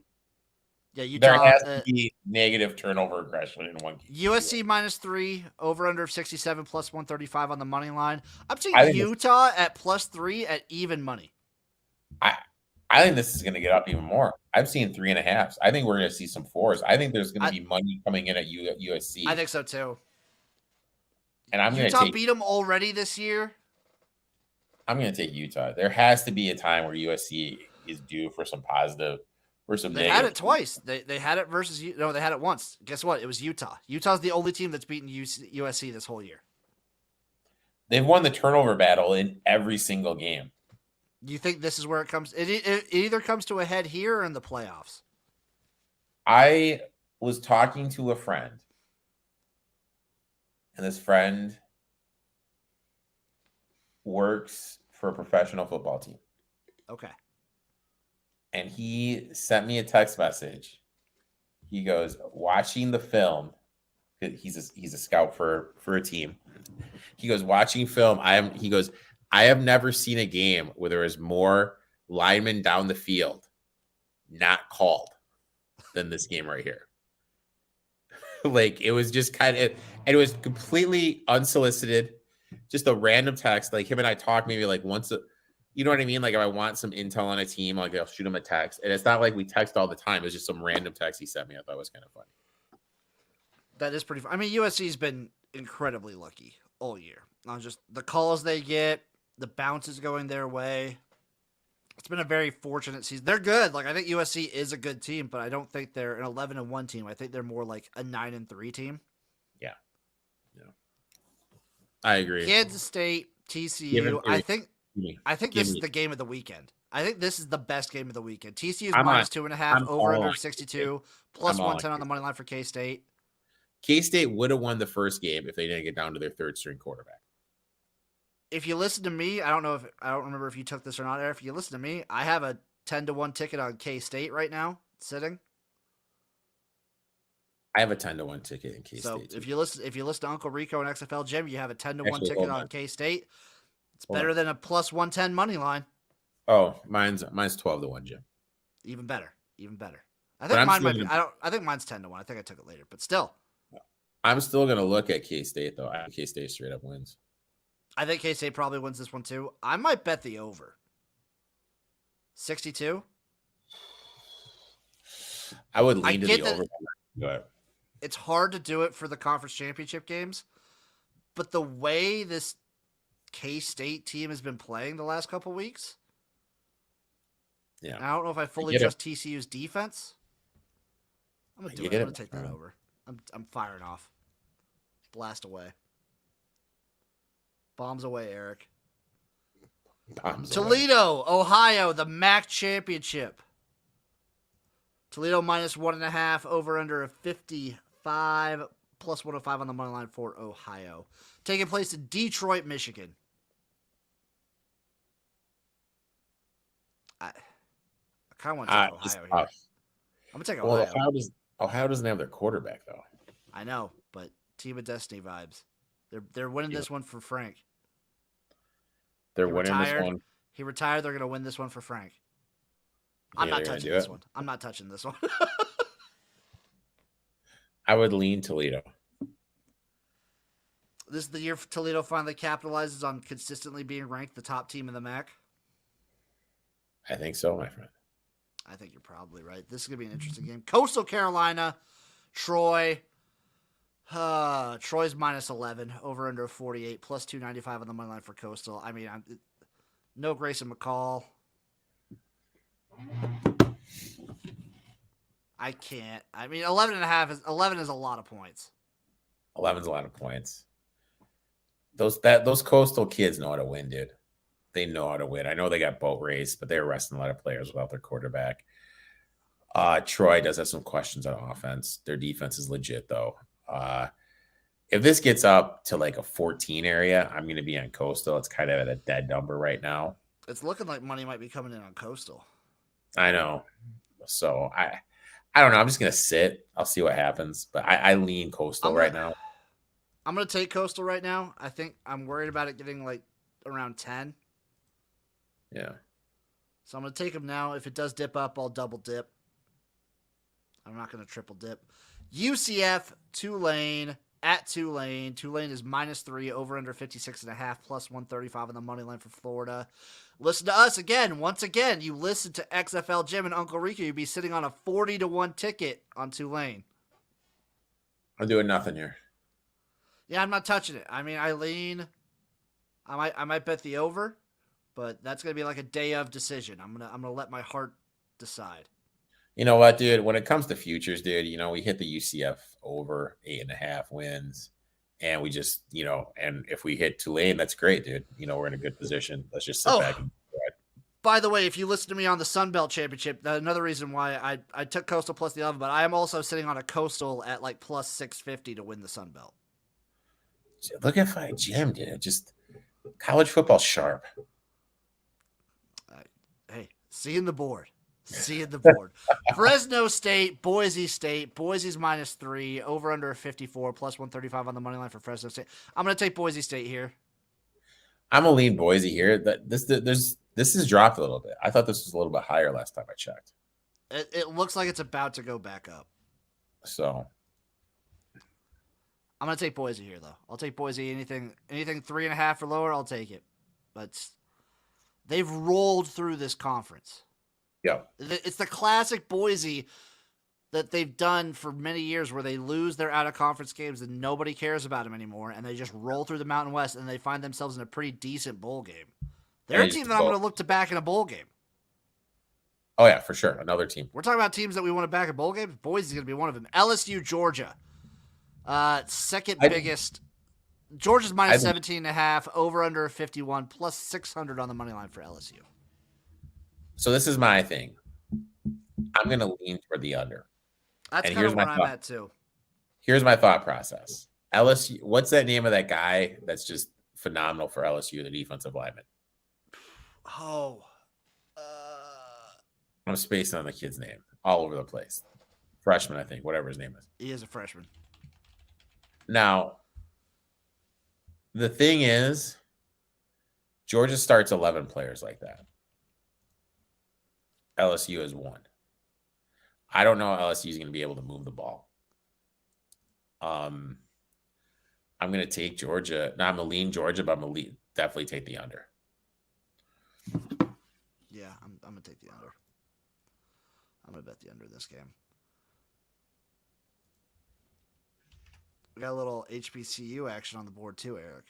Yeah, Utah. There has to be negative turnover aggression in one game. USC -3, over under 67 plus 135 on the money line. I'm taking Utah at +3 at even money. I think this is going to get up even more. I've seen 3.5s. I think we're going to see some 4s. I think there's going to be money coming in at USC. I think so too. And I'm going to Utah beat them already this year. I'm going to take Utah. There has to be a time where USC is due for some positive. They had it twice. They had it versus they had it once. Guess what? It was Utah. Utah's the only team that's beaten USC this whole year. They've won the turnover battle in every single game. You think this is where it comes? It either comes to a head here or in the playoffs. I was talking to a friend, and this friend works for a professional football team. Okay. And he sent me a text message. He goes, watching the film. He's a scout for a team. He goes, watching film. He goes, I have never seen a game where there is more linemen down the field not called than this game right here. Like it was just kind of, and it was completely unsolicited, just a random text. Like him and I talk maybe like once you know what I mean? Like if I want some intel on a team, like I'll shoot him a text. And it's not like we text all the time. It's just some random text he sent me. I thought it was kind of funny. That is pretty fun. I mean, USC's been incredibly lucky all year. Not just the calls they get, the bounces going their way. It's been a very fortunate season. They're good. Like I think USC is a good team, but I don't think they're an 11-1 team. I think they're more like a 9-3 team. Yeah. I agree. Kansas State, TCU. I think this is the game of the weekend. I think this is the best game of the weekend. TCU is minus 2.5, over under 62, plus 110 on the money line for K State. K State would have won the first game if they didn't get down to their third string quarterback. If you listen to me, I don't remember if you took this or not, Eric. If you listen to me, I have a 10-1 ticket on K State right now, sitting. I have a 10-1 ticket in K State. So if you listen to Uncle Rico and XFL Jim, you have a 10-1 ticket on K State. It's better than a plus 110 money line. Oh, mine's 12-1, Jim. Even better. I think mine might be. I think mine's 10-1. I think I took it later, but still. I'm still gonna look at K State though. I think K State straight up wins. I think K State probably wins this one too. I might bet the over. 62. I would lean to the over. Go ahead. It's hard to do it for the conference championship games, but the way this K-State team has been playing the last couple weeks, I don't know if I fully trust TCU's defense. I'm gonna do it. I'm gonna take that over. I'm firing off. Blast away. Bombs away, Eric. Toledo, Ohio, the MAC championship. Toledo minus 1.5, over under a 55, plus 105 on the money line for Ohio. Taking place in Detroit, Michigan. I kind of want to take Ohio here. I'm going to take Ohio. Well, Ohio doesn't have their quarterback, though. I know, but Team of Destiny vibes. They're winning this one for Frank. They're winning this one. He retired. They're going to win this one for Frank. I'm not touching this one. I'm not touching this one. I would lean Toledo. This is the year Toledo finally capitalizes on consistently being ranked the top team in the MAC. I think so, my friend. I think you're probably right. This is going to be an interesting game. Coastal Carolina, Troy. Troy's minus 11, over under 48, plus 295 on the money line for Coastal. I mean, no Grayson McCall. I can't. I mean, 11 is a lot of points. 11 is a lot of points. Those Coastal kids know how to win, dude. They know how to win. I know they got boat race, but they're resting a lot of players without their quarterback. Troy does have some questions on offense. Their defense is legit, though. If this gets up to like a 14 area, I'm going to be on Coastal. It's kind of at a dead number right now. It's looking like money might be coming in on Coastal. I know. So I don't know. I'm just going to sit. I'll see what happens. But I lean Coastal right now. I'm going to take Coastal right now. I think I'm worried about it getting like around 10. Yeah. So I'm going to take them now. If it does dip up, I'll double dip. I'm not going to triple dip. UCF, Tulane, at Tulane. Tulane is minus 3, over under 56.5, plus 135 on the money line for Florida. Listen to us again. Once again, you listen to XFL Jim and Uncle Rico, you'd be sitting on a 40-1 ticket on Tulane. I'm doing nothing here. Yeah, I'm not touching it. I mean, I might bet the over, but that's gonna be like a day of decision. I'm gonna let my heart decide. You know what, dude? When it comes to futures, dude, we hit the UCF over 8.5 wins, and we just, and if we hit Tulane, that's great, dude. We're in a good position. Let's just sit back and by the way, if you listen to me on the Sun Belt Championship, another reason why I took Coastal plus the 11, but I am also sitting on a Coastal at like plus 650 to win the Sun Belt. Look at my Jim, dude. Just college football sharp. Hey, seeing the board. Fresno State, Boise State. Boise's minus 3, over under 54, plus 135 on the money line for Fresno State. I'm going to take Boise State here. I'm going to lean Boise here. This has dropped a little bit. I thought this was a little bit higher last time I checked. It looks like it's about to go back up. So, I'm gonna take Boise here though. I'll take Boise. Anything 3.5 or lower, I'll take it. But they've rolled through this conference. Yeah. It's the classic Boise that they've done for many years where they lose their out-of-conference games and nobody cares about them anymore, and they just roll through the Mountain West and they find themselves in a pretty decent bowl game. They're a team that I'm going to look to back in a bowl game. Oh, yeah, for sure. Another team. We're talking about teams that we want to back in bowl games. Boise's going to be one of them. LSU, Georgia. Second biggest. Georgia's minus 17.5, over under 51, plus 600 on the money line for LSU. So this is my thing. I'm going to lean toward the under. That's kind of where I'm at too. Here's my thought process. LSU, what's that name of that guy that's just phenomenal for LSU, the defensive lineman? Oh. I'm spacing on the kid's name all over the place. Freshman, I think, whatever his name is. He is a freshman. Now, the thing is, Georgia starts 11 players like that. LSU is 1. I don't know how LSU is going to be able to move the ball. I'm going to take Georgia. Now, I'm going to lean Georgia, but I'm going to definitely take the under. Yeah, I'm going to take the under. I'm going to bet the under this game. We got a little HBCU action on the board too, Eric.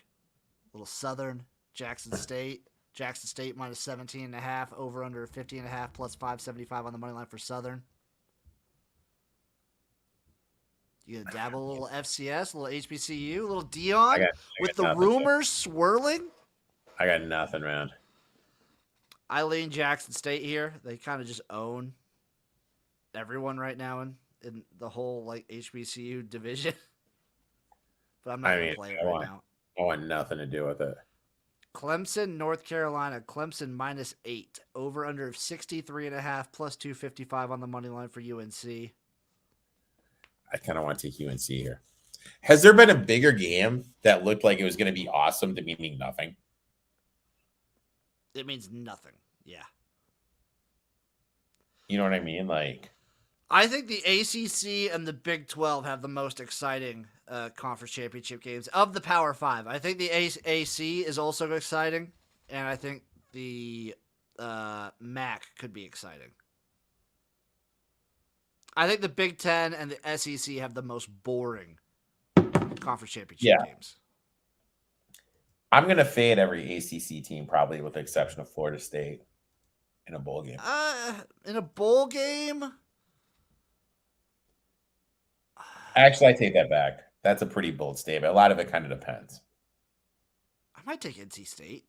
A little Southern, Jackson State. Jackson State minus 17.5, over under 50.5, plus 575 on the money line for Southern. You gonna dabble a little FCS, a little HBCU, a little Dion with the rumors swirling? I got nothing, man. I lean Jackson State here. They kind of just own everyone right now in the whole like HBCU division. But I'm not going to play it right now. I want nothing to do with it. Clemson, North Carolina. Clemson minus 8. Over under 63.5 plus 255 on the money line for UNC. I kind of want to take UNC here. Has there been a bigger game that looked like it was going to be awesome to me mean nothing? It means nothing. Yeah. You know what I mean? Like, I think the ACC and the Big 12 have the most exciting conference championship games of the Power 5. I think the AC is also exciting, and I think the MAC could be exciting. I think the Big 10 and the SEC have the most boring conference championship games. I'm going to fade every ACC team, probably with the exception of Florida State in a bowl game. In a bowl game? Actually, I take that back. That's a pretty bold statement. A lot of it kind of depends. I might take NC State.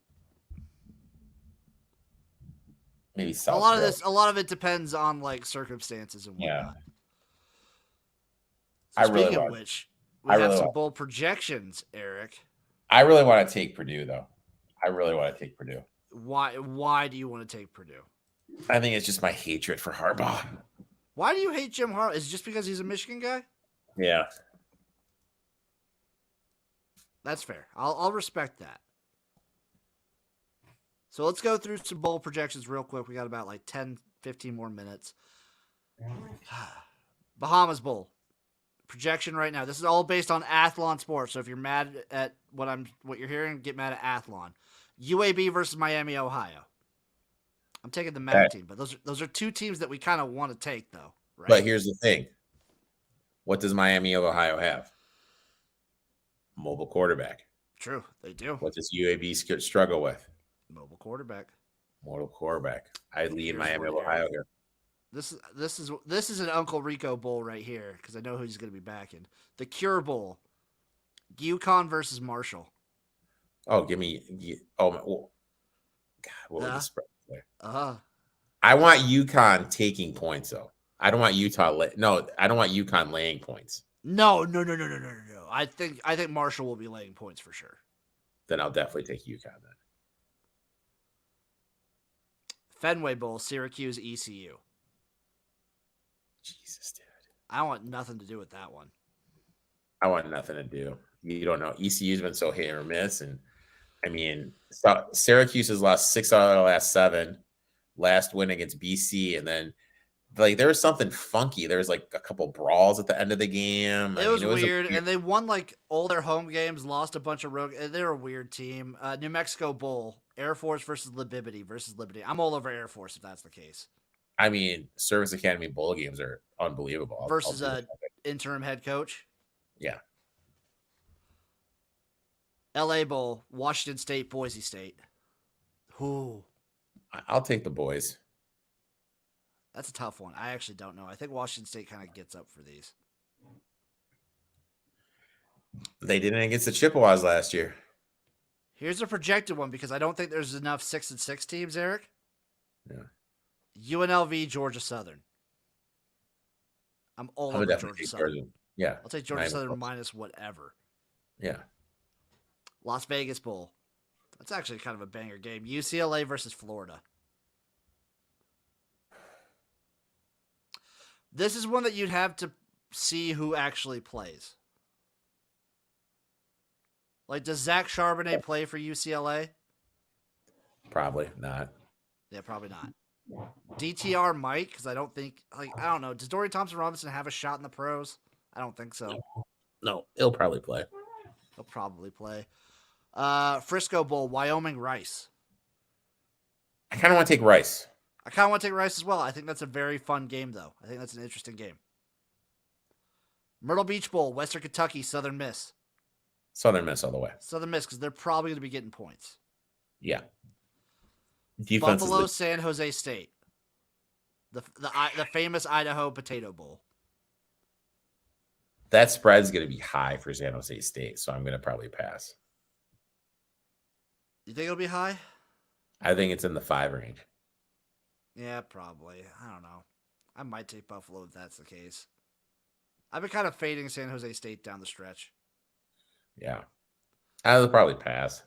Maybe South. A lot of it depends on like circumstances and whatnot. Yeah. So speaking of which, we have some bold projections, Eric. I really want to take Purdue, though. I really want to take Purdue. Why do you want to take Purdue? I think it's just my hatred for Harbaugh. Why do you hate Jim Harbaugh? Is it just because he's a Michigan guy? Yeah. That's fair. I'll respect that. So let's go through some bowl projections real quick. We got about like 10, 15 more minutes. Bahamas Bowl. Projection right now. This is all based on Athlon Sports. So if you're mad at what you're hearing, get mad at Athlon. UAB versus Miami, Ohio. I'm taking the MAC team, but those are two teams that we kind of want to take, though. Right? But here's the thing. What does Miami of Ohio have? Mobile quarterback. True, they do. What does UAB struggle with? Mobile quarterback. I lead Miami of Ohio here. This is an Uncle Rico Bowl right here because I know who he's going to be backing. The Cure Bowl. UConn versus Marshall. Oh, give me. Oh, my. Oh. God, what was the spread there? I want UConn taking points, though. I don't want Utah. I don't want UConn laying points. No. I think Marshall will be laying points for sure. Then I'll definitely take UConn then. Fenway Bowl, Syracuse, ECU. Jesus, dude. I want nothing to do with that one. I want nothing to do. You don't know. ECU's been so hit or miss. And, I mean, Syracuse has lost 6 out of the last 7. Last win against BC. And then like there was something funky. There was like a couple brawls at the end of the game. It was weird, weird. and they won like all their home games, lost a bunch of road. They're a weird team. New Mexico Bowl, Air Force versus Liberty. I'm all over Air Force if that's the case. I mean, Service Academy Bowl games are unbelievable. Versus interim head coach. Yeah. LA Bowl, Washington State, Boise State. Who? I'll take the boys. That's a tough one. I actually don't know. I think Washington State kind of gets up for these. They didn't against the Chippewas last year. Here's a projected one because I don't think there's enough 6-6 teams, Eric. Yeah. UNLV, Georgia Southern. I'm all over Georgia Southern. Yeah. I'll take Georgia Southern minus whatever. Yeah. Las Vegas Bowl. That's actually kind of a banger game. UCLA versus Florida. This is one that you'd have to see who actually plays. Like, does Zach Charbonnet play for UCLA? Probably not. Yeah, probably not. DTR might, because I don't think, I don't know. Does Dorian Thompson-Robinson have a shot in the pros? I don't think so. No, he'll probably play. He'll probably play. Frisco Bowl, Wyoming Rice. I kind of want to take Rice. I kind of want to take Rice as well. I think that's a very fun game, though. I think that's an interesting game. Myrtle Beach Bowl, Western Kentucky, Southern Miss. Southern Miss all the way. Southern Miss, because they're probably going to be getting points. Yeah. Defense Buffalo, San Jose State. The famous Idaho Potato Bowl. That spread's going to be high for San Jose State, so I'm going to probably pass. You think it'll be high? I think it's in the 5 range. Yeah, probably. I don't know. I might take Buffalo if that's the case. I've been kind of fading San Jose State down the stretch. Yeah. I'll probably pass.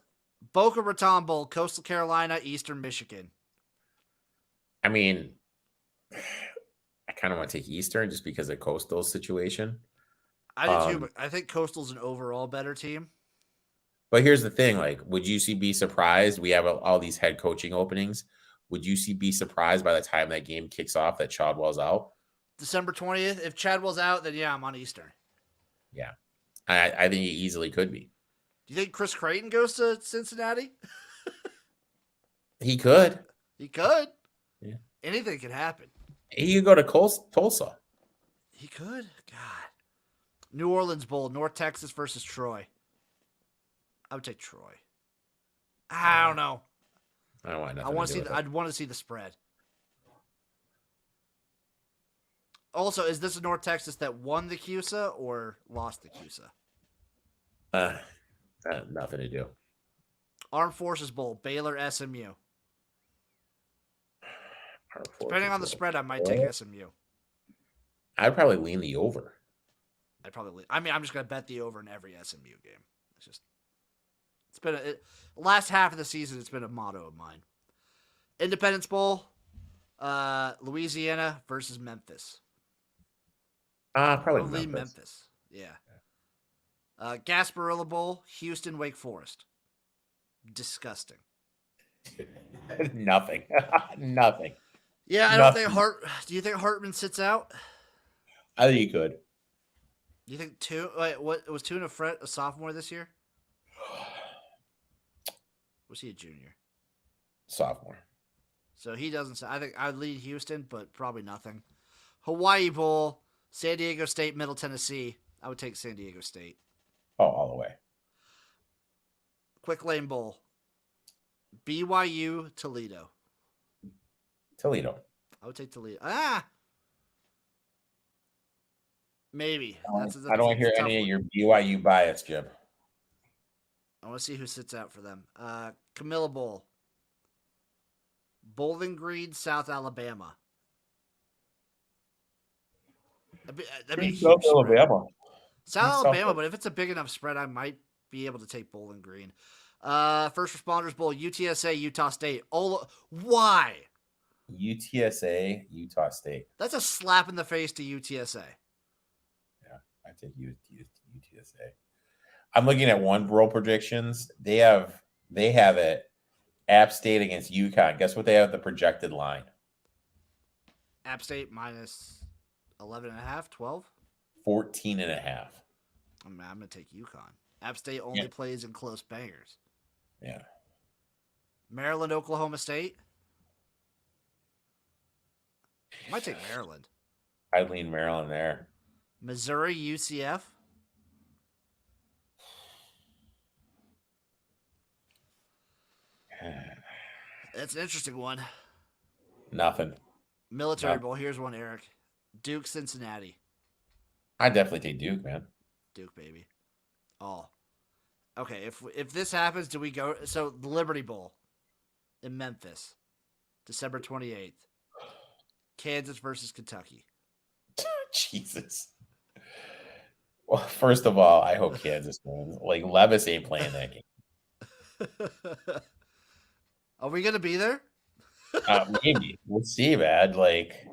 Boca Raton Bowl, Coastal Carolina, Eastern Michigan. I mean, I kind of want to take Eastern just because of Coastal's situation. I do too, but I think Coastal's an overall better team. But here's the thing, like, would you be surprised? We have all these head coaching openings. Would you be surprised by the time that game kicks off that Chadwell's out? December 20th. If Chadwell's out, then yeah, I'm on Eastern. Yeah. I think he easily could be. Do you think Chris Creighton goes to Cincinnati? He could. He could. Yeah. Anything could happen. He could go to Tulsa. He could. God. New Orleans Bowl, North Texas versus Troy. I would take Troy. I don't know. I don't want nothing I want to to do see. with it. I'd want to see the spread. Also, is this a North Texas that won the CUSA or lost the CUSA? Nothing to do. Armed Forces Bowl, Baylor, SMU. Depending on the spread, I might take SMU. I'd probably lean the over. I'm just going to bet the over in every SMU game. It's been last half of the season. It's been a motto of mine. Independence Bowl, Louisiana versus Memphis. Probably Memphis. Yeah. Gasparilla Bowl, Houston, Wake Forest. Disgusting. Nothing. Nothing. Yeah, I don't think Do you think Hartman sits out? I think he could. Do you think what was Tuna Fred a sophomore this year? Was he a junior? Sophomore. So he doesn't. I think I'd lead Houston, but probably nothing. Hawaii Bowl, San Diego State, Middle Tennessee. I would take San Diego State. Oh, all the way. Quick Lane Bowl, BYU, Toledo. Toledo. I would take Toledo. Maybe. I don't want to hear any of your BYU bias, Jim. I want to see who sits out for them. Camilla Bowl. Bowling Green, South Alabama. That'd be South Alabama. South Alabama, but if it's a big enough spread, I might be able to take Bowling Green. First Responders Bowl, UTSA, Utah State. Why? UTSA, Utah State. That's a slap in the face to UTSA. Yeah, I take UTSA. I'm looking at one roll predictions. They have it. App State against UConn. Guess what they have the projected line? App State minus 11.5, 12. 14.5. I'm going to take UConn. App State only Yeah. plays in close bangers. Yeah. Maryland, Oklahoma State. I might take Maryland. I lean Maryland there. Missouri, UCF. That's an interesting one. Nothing. Military Bowl. Here's one, Eric. Duke, Cincinnati. I definitely take Duke, man. Duke, baby. Oh. Okay, if this happens, do we go? So, the Liberty Bowl in Memphis, December 28th. Kansas versus Kentucky. Jesus. Well, first of all, I hope Kansas wins. Like, Levis ain't playing that game. Are we going to be there? Maybe. We'll see, man. Like,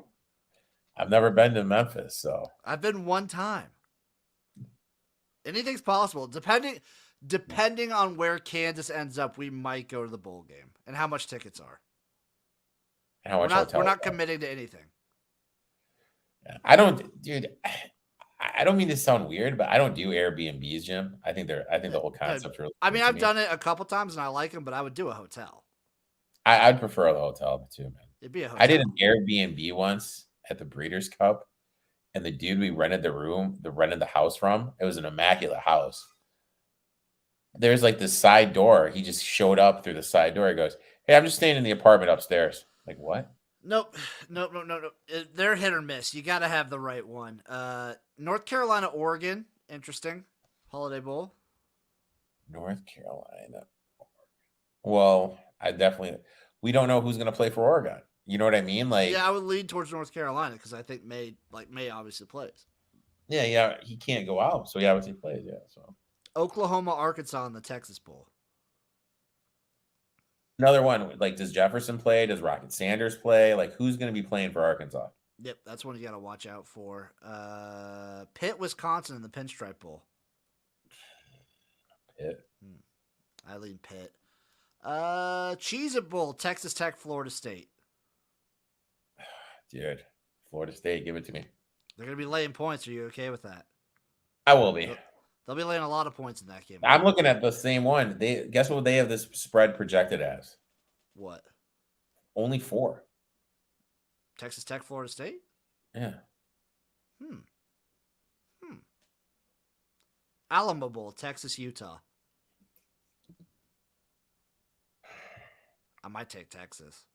I've never been to Memphis, so. I've been one time. Anything's possible. Depending on where Kansas ends up, we might go to the bowl game and how much tickets are. And how much We're not committing to anything. I don't, dude. I don't mean to sound weird, but I don't do Airbnbs, Jim. I think the whole concept's really. I mean, I've done it a couple times and I like them, but I would do a hotel. I'd prefer the hotel too, man. It'd be a hotel. I did an Airbnb once at the Breeders' Cup, and the dude we rented the house from, it was an immaculate house. There's like this side door. He just showed up through the side door. He goes, "Hey, I'm just staying in the apartment upstairs." Like, what? Nope. They're hit or miss. You got to have the right one. North Carolina, Oregon. Interesting. Holiday Bowl. North Carolina. Well, we don't know who's going to play for Oregon. You know what I mean? Like, yeah, I would lean towards North Carolina because I think May obviously plays. Yeah, he can't go out, so he obviously plays. Yeah, so Oklahoma, Arkansas in the Texas Bowl. Another one, like, does Jefferson play? Does Rocket Sanders play? Like, who's going to be playing for Arkansas? Yep, that's one you got to watch out for. Pitt, Wisconsin in the Pinstripe Bowl. Pitt. I lean Pitt. Cheez-It Bowl, Texas Tech, Florida State. Dude, Florida State, give it to me. They're going to be laying points. Are you okay with that? I will be. They'll be laying a lot of points in that game. I'm looking at the same one. Guess what they have this spread projected as? What? Only 4. Texas Tech, Florida State? Yeah. Alamo Bowl, Texas, Utah. I might take Texas.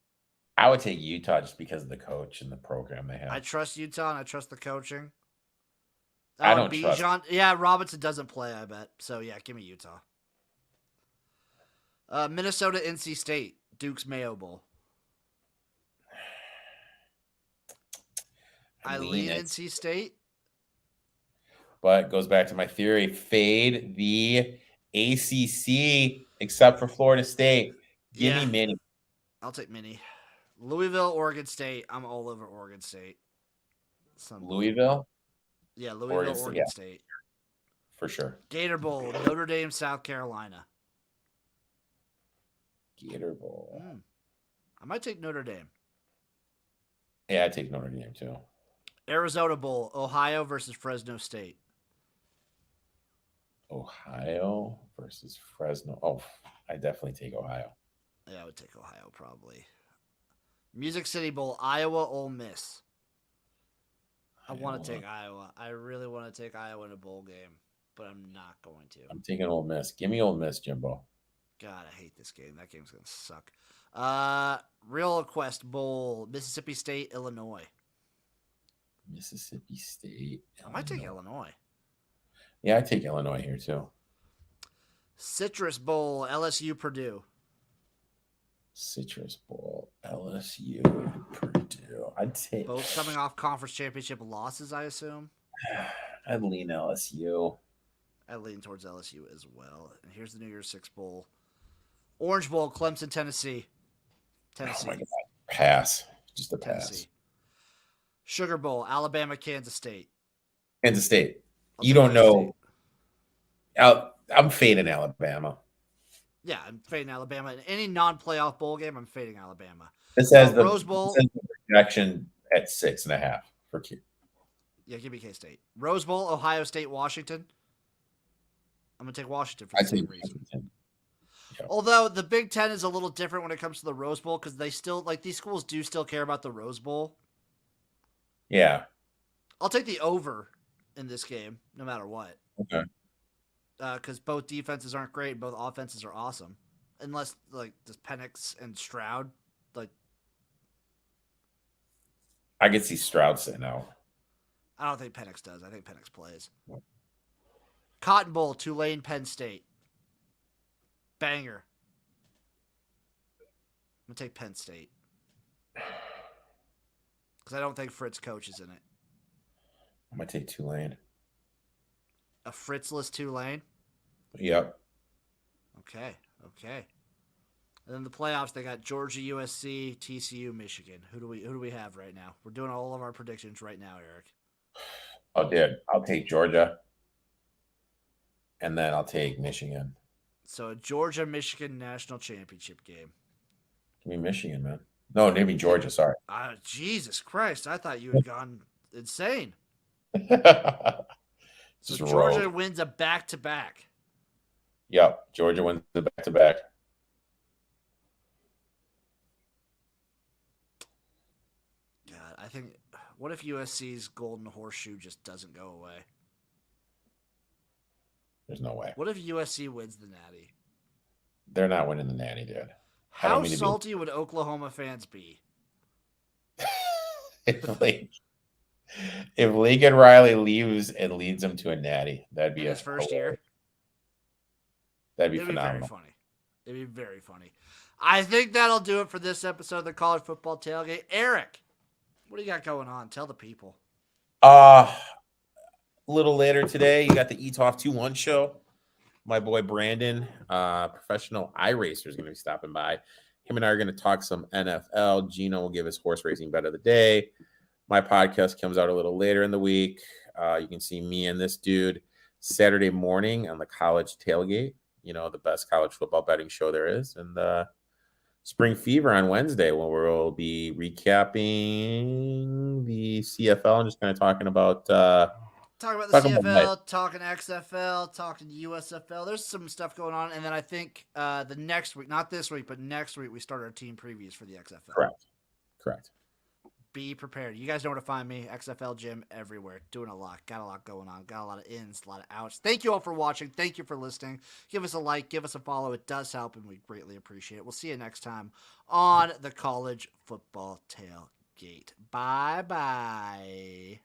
I would take Utah just because of the coach and the program they have. I trust Utah and I trust the coaching. I don't trust. Yeah, Robinson doesn't play, I bet. So, yeah, give me Utah. Minnesota, NC State, Duke's Mayo Bowl. I lean NC State. But it goes back to my theory. Fade the ACC except for Florida State. Give me Mini. I'll take Mini. Louisville, Oregon State. I'm all over Oregon State. Louisville? Yeah, Louisville, Oregon State. For sure. Gator Bowl, Notre Dame, South Carolina. Gator Bowl. I might take Notre Dame. Yeah, I'd take Notre Dame too. Arizona Bowl, Ohio versus Fresno State. Ohio versus Fresno. Oh, I definitely take Ohio. Yeah, I would take Ohio probably. Music City Bowl, Iowa, Ole Miss. I want to take Iowa. I really want to take Iowa in a bowl game, but I'm not going to. I'm taking Ole Miss. Give me Ole Miss, Jimbo. God, I hate this game. That game's going to suck. Real Quest Bowl, Mississippi State, Illinois. Mississippi State. I might take Illinois. Yeah, I take Illinois here too. Citrus Bowl, LSU, Purdue. Citrus Bowl, LSU, Purdue. I'd take both coming off conference championship losses, I assume. I'd lean LSU. I lean towards LSU as well. And here's the New Year's Six Bowl. Orange Bowl, Clemson, Tennessee. Oh my God. Pass. Just a pass. Tennessee. Sugar Bowl, Alabama, Kansas State. Kansas State. You don't know. I'm fading Alabama. Yeah, I'm fading Alabama. In any non-playoff bowl game, I'm fading Alabama. This has the Rose Bowl. This has the projection at 6.5 for Q. Yeah, give me K-State. Rose Bowl, Ohio State, Washington. I'm going to take Washington for I the same think reason. Washington. Yep. Although the Big Ten is a little different when it comes to the Rose Bowl because they still, like, these schools do still care about the Rose Bowl. Yeah. I'll take the over in this game, no matter what. Okay. Because both defenses aren't great, both offenses are awesome. Unless, like, does Penix and Stroud, like, I could see Stroud sitting out. I don't think Penix does. I think Penix plays. Cotton Bowl, Tulane, Penn State. Banger. I'm going to take Penn State. Because I don't think Fritz coaches in it. I'm going to take Tulane. A Fritzless Tulane? Yep. Okay. And then the playoffs, they got Georgia, USC, TCU, Michigan. Who do we have right now? We're doing all of our predictions right now, Eric. Oh, dude. I'll take Georgia. And then I'll take Michigan. So a Georgia-Michigan national championship game. Give me Michigan, man. No, maybe Georgia. Sorry. Jesus Christ. I thought you had gone insane. So Georgia wins a back-to-back. Yep. Georgia wins the back-to-back. God, I think, what if USC's golden horseshoe just doesn't go away? There's no way. What if USC wins the Natty? They're not winning the Natty, dude. How salty would Oklahoma fans be? if Lincoln Riley leaves and leads them to a Natty, that'd be his first year. That'd be phenomenal. Very funny. It'd be very funny. I think that'll do it for this episode of the College Football Tailgate. Eric, what do you got going on? Tell the people. A little later today, you got the ETOF 2-1 show. My boy Brandon, professional iRacer, is going to be stopping by. Him and I are going to talk some NFL. Gino will give his horse racing bet of the day. My podcast comes out a little later in the week. You can see me and this dude Saturday morning on the College Tailgate, the best college football betting show there is. And Spring Fever on Wednesday, when we'll be recapping the CFL and just kind of talking about talking about the CFL, talking XFL, talking USFL. There's some stuff going on. And then I think the next week, not this week, but next week, we start our team previews for the XFL. Correct. Be prepared. You guys know where to find me. XFL Gym everywhere. Doing a lot. Got a lot going on. Got a lot of ins, a lot of outs. Thank you all for watching. Thank you for listening. Give us a like. Give us a follow. It does help, and we greatly appreciate it. We'll see you next time on the College Football Tailgate. Bye-bye.